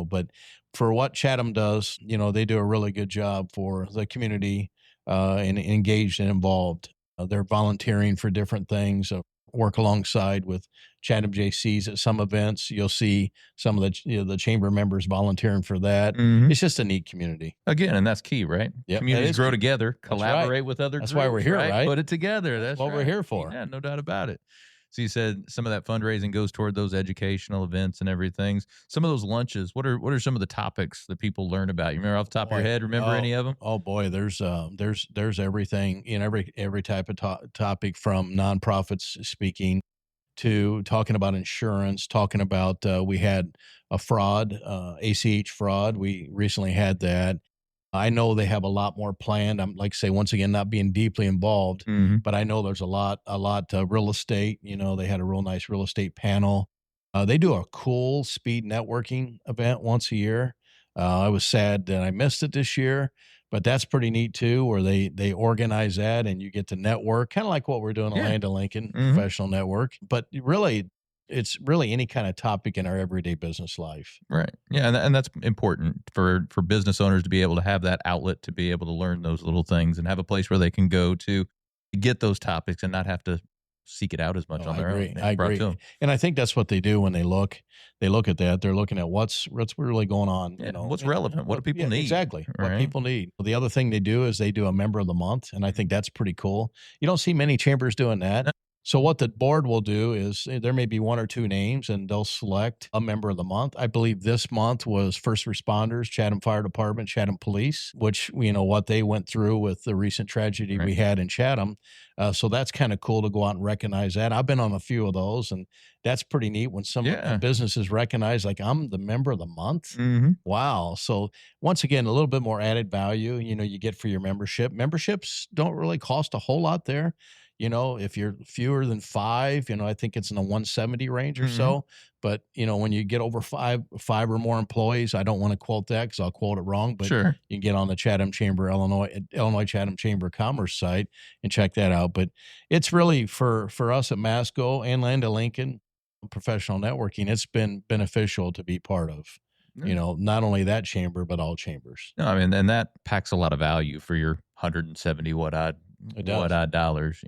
but for what Chatham does, they do a really good job for the community and engaged and involved. They're volunteering for different things. Work alongside with Chatham JCs at some events. You'll see some of the chamber members volunteering for that. It's just a neat community. Again, and that's key, right? Yep, communities grow together, collaborate with other groups. That's why we're here, right? Put it together. That's what we're here for. Yeah, no doubt about it. So you said some of that fundraising goes toward those educational events and everything. Some of those lunches, what are some of the topics that people learn about? You remember off the top of your head? Remember any of them? Oh boy, there's everything in every type of topic, from nonprofits speaking to talking about insurance, talking about we had a fraud, ACH fraud. We recently had that. I know they have a lot more planned. I'm like say once again, not being deeply involved, but I know there's a lot real estate. They had a real nice real estate panel. They do a cool speed networking event once a year. I was sad that I missed it this year, but that's pretty neat too, where they organize that and you get to network, kind of like what we're doing at Land of Lincoln Professional Network. But really, it's really any kind of topic in our everyday business life. Right. Yeah. And that's important for business owners to be able to have that outlet, to be able to learn those little things and have a place where they can go to get those topics and not have to seek it out as much on their own. I agree. And I think that's what they do when they look at that. They're looking at what's really going on. What's relevant. What do people need? Exactly. Right? What people need. The other thing they do is they do a member of the month. And I think that's pretty cool. You don't see many chambers doing that. No. So what the board will do is there may be one or two names and they'll select a member of the month. I believe this month was first responders, Chatham Fire Department, Chatham Police, which what they went through with the recent tragedy we had in Chatham. So that's kind of cool to go out and recognize that. I've been on a few of those, and that's pretty neat when some business is recognized, like I'm the member of the month. Wow. So once again, a little bit more added value, you get for your membership. Memberships don't really cost a whole lot there. If you're fewer than 5, I think it's in the 170 range or so. But, when you get over five or more employees, I don't want to quote that because I'll quote it wrong, but you can get on the Chatham Chamber, Illinois Chatham Chamber of Commerce site and check that out. But it's really for us at Masco and Land of Lincoln Professional Networking, it's been beneficial to be part of. Not only that chamber, but all chambers. No, I mean, and that packs a lot of value for your 170 what odd dollars.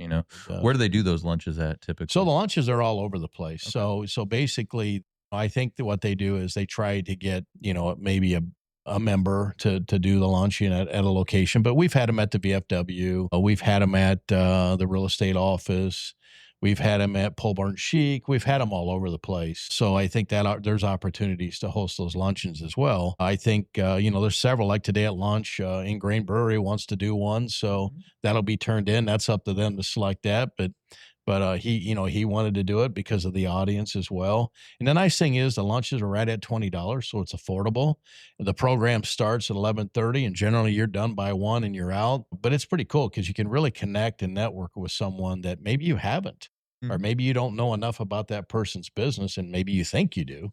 Where do they do those lunches at typically? So the lunches are all over the place. Okay. So basically, I think that what they do is they try to get maybe a member to do the lunch at a location. But we've had them at the VFW. We've had them at the real estate office. We've had them at Pole Barn Chic. We've had them all over the place. So I think that there's opportunities to host those luncheons as well. I think, there's several, like today at lunch, Ingrain Brewery wants to do one. So that'll be turned in. That's up to them to select that. But he wanted to do it because of the audience as well. And the nice thing is the lunches are right at $20, so it's affordable. The program starts at 11:30, and generally you're done by 1 and you're out. But it's pretty cool because you can really connect and network with someone that maybe you haven't, or maybe you don't know enough about that person's business, and maybe you think you do.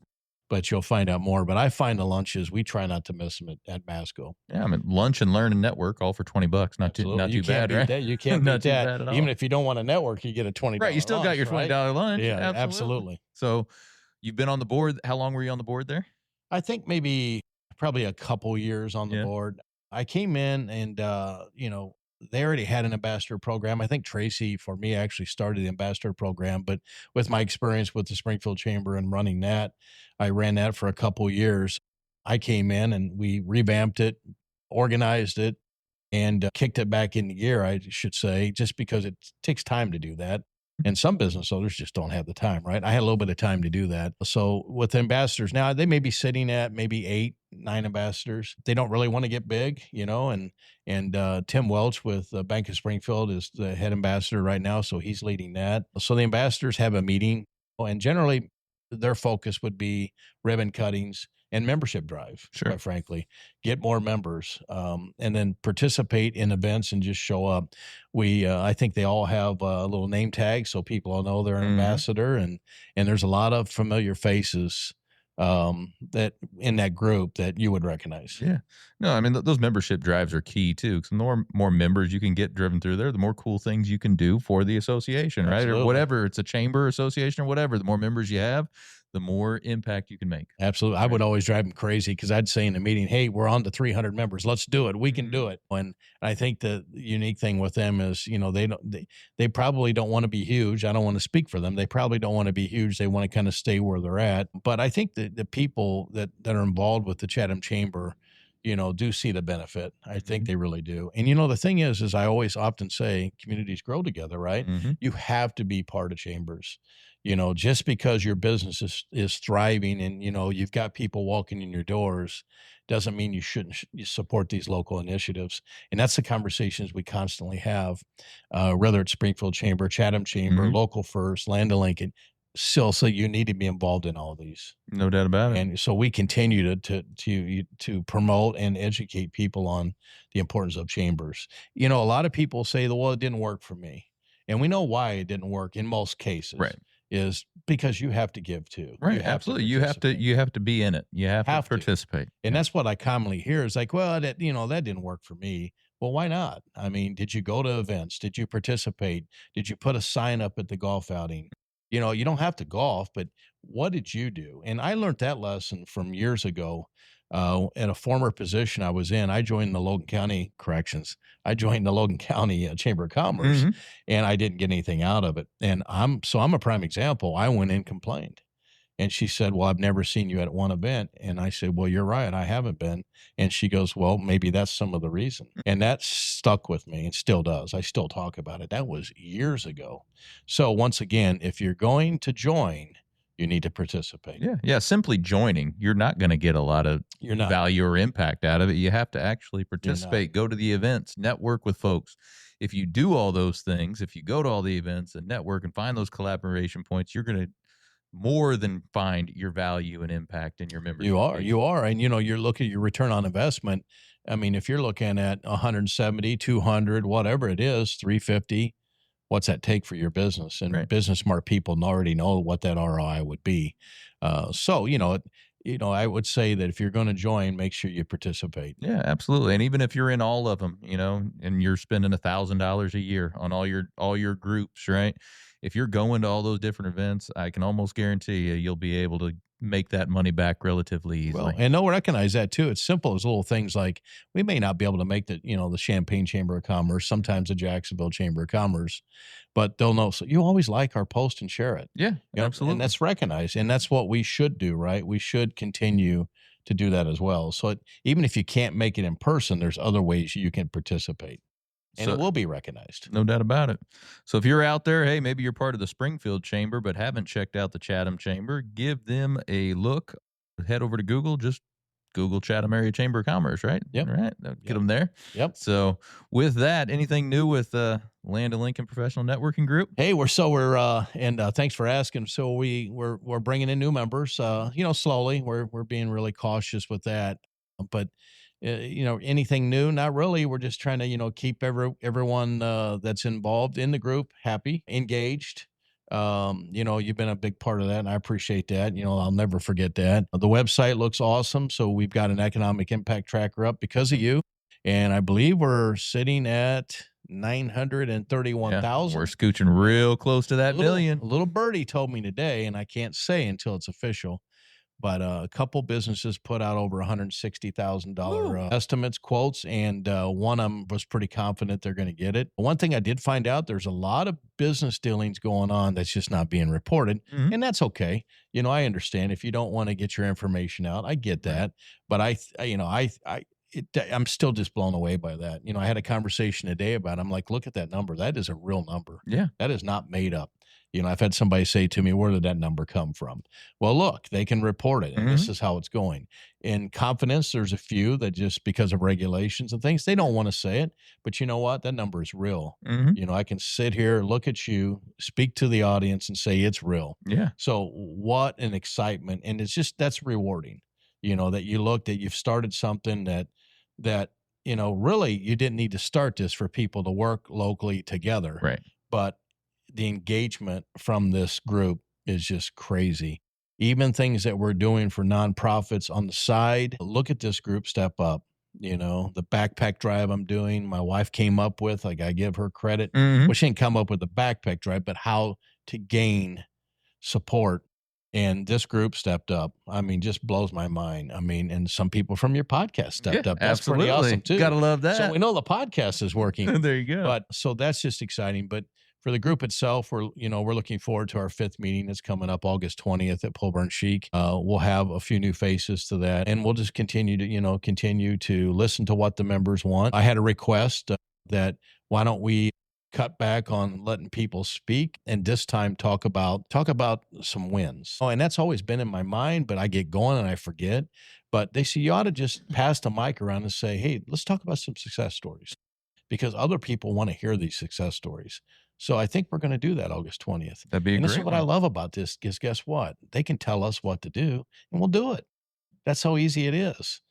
But you'll find out more. But I find the lunches, we try not to miss them at Masco. Yeah, I mean, lunch and learn and network all for $20. Not too bad, right? That. You can't beat that. Even if you don't want to network, you get a $20 right, you still lunch, got your $20 lunch. Yeah, absolutely. So you've been on the board. How long were you on the board there? I think probably a couple years on the board. I came in and, they already had an ambassador program. I think Tracy, for me, actually started the ambassador program. But with my experience with the Springfield Chamber and running that, I ran that for a couple years. I came in and we revamped it, organized it, and kicked it back into gear, I should say, just because it takes time to do that. And some business owners just don't have the time, right? I had a little bit of time to do that. So with ambassadors now, they may be sitting at maybe 8, 9 ambassadors. They don't really want to get big, and Tim Welch with Bank of Springfield is the head ambassador right now. So he's leading that. So the ambassadors have a meeting, and generally their focus would be ribbon cuttings and membership drive, Sure. quite frankly. Get more members, and then participate in events and just show up. I think they all have a little name tag so people all know they're an ambassador, and there's a lot of familiar faces that in that group that you would recognize. Yeah. No, I mean, those membership drives are key too. Because the more members you can get driven through there, the more cool things you can do for the association, right? Absolutely. Or whatever. It's a chamber association or whatever. The more members you have, the more impact you can make. Absolutely. I would always drive them crazy because I'd say in a meeting, hey, we're on to 300 members. Let's do it. We can do it. And I think the unique thing with them is, they probably don't want to be huge. I don't want to speak for them. They probably don't want to be huge. They want to kind of stay where they're at. But I think that the people that are involved with the Chatham Chamber, do see the benefit. I think they really do. And, the thing is I always often say communities grow together, right? You have to be part of chambers. Just because your business is thriving and, you've got people walking in your doors doesn't mean you shouldn't support these local initiatives. And that's the conversations we constantly have, whether it's Springfield Chamber, Chatham Chamber, Local First, Land of Lincoln. So you need to be involved in all of these. No doubt about it. And so we continue to promote and educate people on the importance of chambers. A lot of people say, well, it didn't work for me. And we know why it didn't work in most cases. Right. Is because you have to give too. Right. Absolutely. You have to be in it. You have to participate. And that's what I commonly hear is like, well, that didn't work for me. Well, why not? I mean, did you go to events? Did you participate? Did you put a sign up at the golf outing? You don't have to golf, but what did you do? And I learned that lesson from years ago. At a former position I was in, I joined the Logan County Chamber of Commerce, and I didn't get anything out of it. And I'm a prime example. I went and complained. And she said, well, I've never seen you at one event. And I said, well, you're right. I haven't been. And she goes, well, maybe that's some of the reason. And that stuck with me and still does. I still talk about it. That was years ago. So once again, if you're going to join, you need to participate. Yeah. Simply joining, you're not going to get a lot of value or impact out of it. You have to actually participate, go to the events, network with folks. If you do all those things, if you go to all the events and network and find those collaboration points, you're going to more than find your value and impact in your membership. You are. And, you're looking at your return on investment. I mean, if you're looking at 170, 200, whatever it is, 350, what's that take for your business? And business smart people already know what that ROI would be. So, I would say that if you're going to join, make sure you participate. Yeah, absolutely. And even if you're in all of them, and you're spending $1,000 a year on all your groups, right? If you're going to all those different events, I can almost guarantee you'll be able to make that money back relatively easily. Well, and they'll recognize that too. It's simple as little things like we may not be able to make the Champaign Chamber of Commerce, sometimes the Jacksonville Chamber of Commerce, but they'll know. So you always like our post and share it. Yeah, absolutely. And that's recognized. And that's what we should do, right? We should continue to do that as well. So even if you can't make it in person, there's other ways you can participate. And it will be recognized. No doubt about it. So if you're out there, hey, maybe you're part of the Springfield Chamber but haven't checked out the Chatham Chamber, give them a look. Head over to Google. Just Google Chatham Area Chamber of Commerce, right? Yep. All right. Get them there. Yep. So with that, anything new with Land of Lincoln Professional Networking Group? Hey, thanks for asking. So we're bringing in new members, slowly. We're being really cautious with that. But anything new? Not really. We're just trying to, keep everyone that's involved in the group happy, engaged. You've been a big part of that, and I appreciate that. I'll never forget that. The website looks awesome. So we've got an economic impact tracker up because of you. And I believe we're sitting at 931,000. We're scooching real close to that million. A little birdie told me today, and I can't say until it's official, but a couple businesses put out over $160,000 estimates, quotes, and one of them was pretty confident they're going to get it. One thing I did find out, there's a lot of business dealings going on that's just not being reported, and that's okay. I understand if you don't want to get your information out. I get that, but I'm still just blown away by that. I had a conversation today about it. I'm like, look at that number. That is a real number. Yeah. That is not made up. I've had somebody say to me, where did that number come from? Well, look, they can report it, and this is how it's going. In confidence, there's a few that just because of regulations and things, they don't want to say it. But you know what? That number is real. I can sit here, look at you, speak to the audience, and say it's real. Yeah. So what an excitement. And that's rewarding. that you looked that you've started something that really you didn't need to start this for people to work locally together. Right. But the engagement from this group is just crazy. Even things that we're doing for nonprofits on the side, look at this group step up. The backpack drive I'm doing, my wife came up with, like, I give her credit. Mhm. Well, she didn't come up with the backpack drive, but how to gain support. And this group stepped up. I mean, just blows my mind. I mean, and some people from your podcast stepped up. That's pretty awesome too. Gotta love that. So we know the podcast is working. There you go. But so that's just exciting. But for the group itself, we're looking forward to our 5th meeting that's coming up August 20th at Polburn Chic. We'll have a few new faces to that, and we'll just continue to listen to what the members want. I had a request that why don't we cut back on letting people speak and this time talk about some wins. Oh, and that's always been in my mind, but I get going and I forget. But they say you ought to just pass the mic around and say, hey, let's talk about some success stories, because other people want to hear these success stories. So I think we're going to do that August 20th. That'd be and great. This is what I love about this is, guess what? They can tell us what to do and we'll do it. That's how easy it is.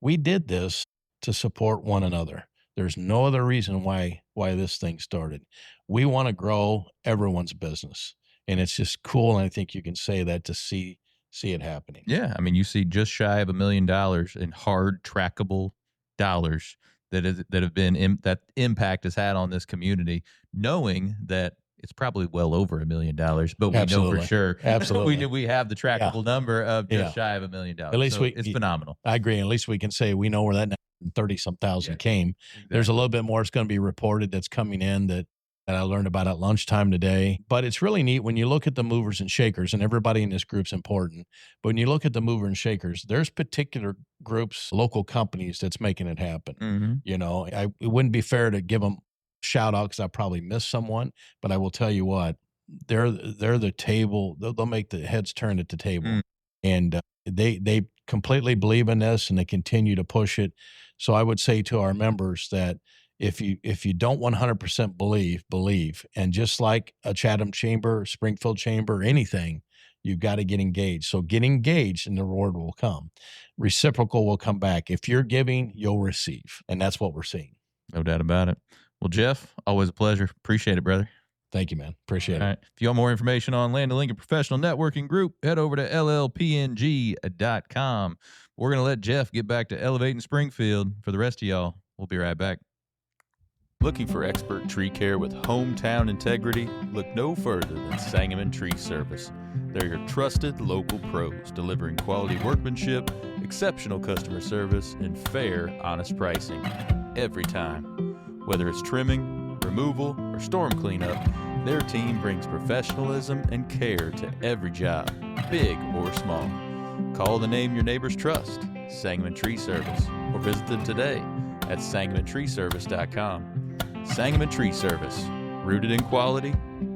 We did this to support one another. There's no other reason why this thing started. We want to grow everyone's business. And it's just cool. And I think you can say that to see it happening. Yeah. I mean, you see just shy of $1 million in hard trackable dollars that impact has had on this community, knowing that it's probably well over $1 million, but we know for sure. Absolutely. we have the trackable number of just shy of $1 million. At least it's phenomenal. I agree. At least we can say we know where that 30-some thousand came. Exactly. There's a little bit more that's going to be reported that's coming in that I learned about at lunchtime today. But it's really neat when you look at the movers and shakers, and everybody in this group's important. But when you look at the mover and shakers, there's particular groups, local companies that's making it happen. Mm-hmm. It wouldn't be fair to give them a shout out because I probably missed someone, but I will tell you what, they're the table. They'll make the heads turn at the table. And they completely believe in this and they continue to push it. So I would say to our members that if you don't 100% believe, and just like a Chatham Chamber, Springfield Chamber, anything, you've got to get engaged. So get engaged and the reward will come. Reciprocal will come back. If you're giving, you'll receive. And that's what we're seeing. No doubt about it. Well, Jeff, always a pleasure. Appreciate it, brother. Thank you, man. Appreciate it. All right. If you want more information on Land & Lincoln Professional Networking Group, head over to llpng.com. We're going to let Jeff get back to elevating Springfield. For the rest of y'all, we'll be right back. Looking for expert tree care with hometown integrity? Look no further than Sangamon Tree Service. They're your trusted local pros, delivering quality workmanship, exceptional customer service, and fair, honest pricing every time. Whether it's trimming, removal, or storm cleanup, their team brings professionalism and care to every job, big or small. Call the name your neighbors trust, Sangamon Tree Service, or visit them today at sangamontreeservice.com. Sangamon Tree Service, rooted in quality,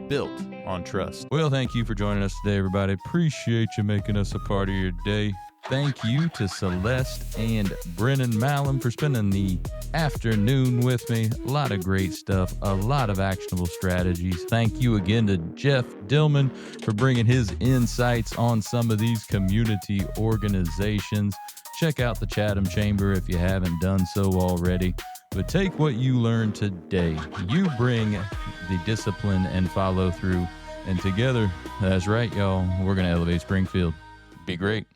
built on trust. Well, thank you for joining us today, everybody. Appreciate you making us a part of your day. Thank you to Celeste and Brennan Malham for spending the afternoon with me. A lot of great stuff, a lot of actionable strategies. Thank you again to Jeff Dillman for bringing his insights on some of these community organizations. Check out the Chatham Chamber if you haven't done so already. But take what you learned today. You bring the discipline and follow through. And together, that's right, y'all, we're going to elevate Springfield. Be great.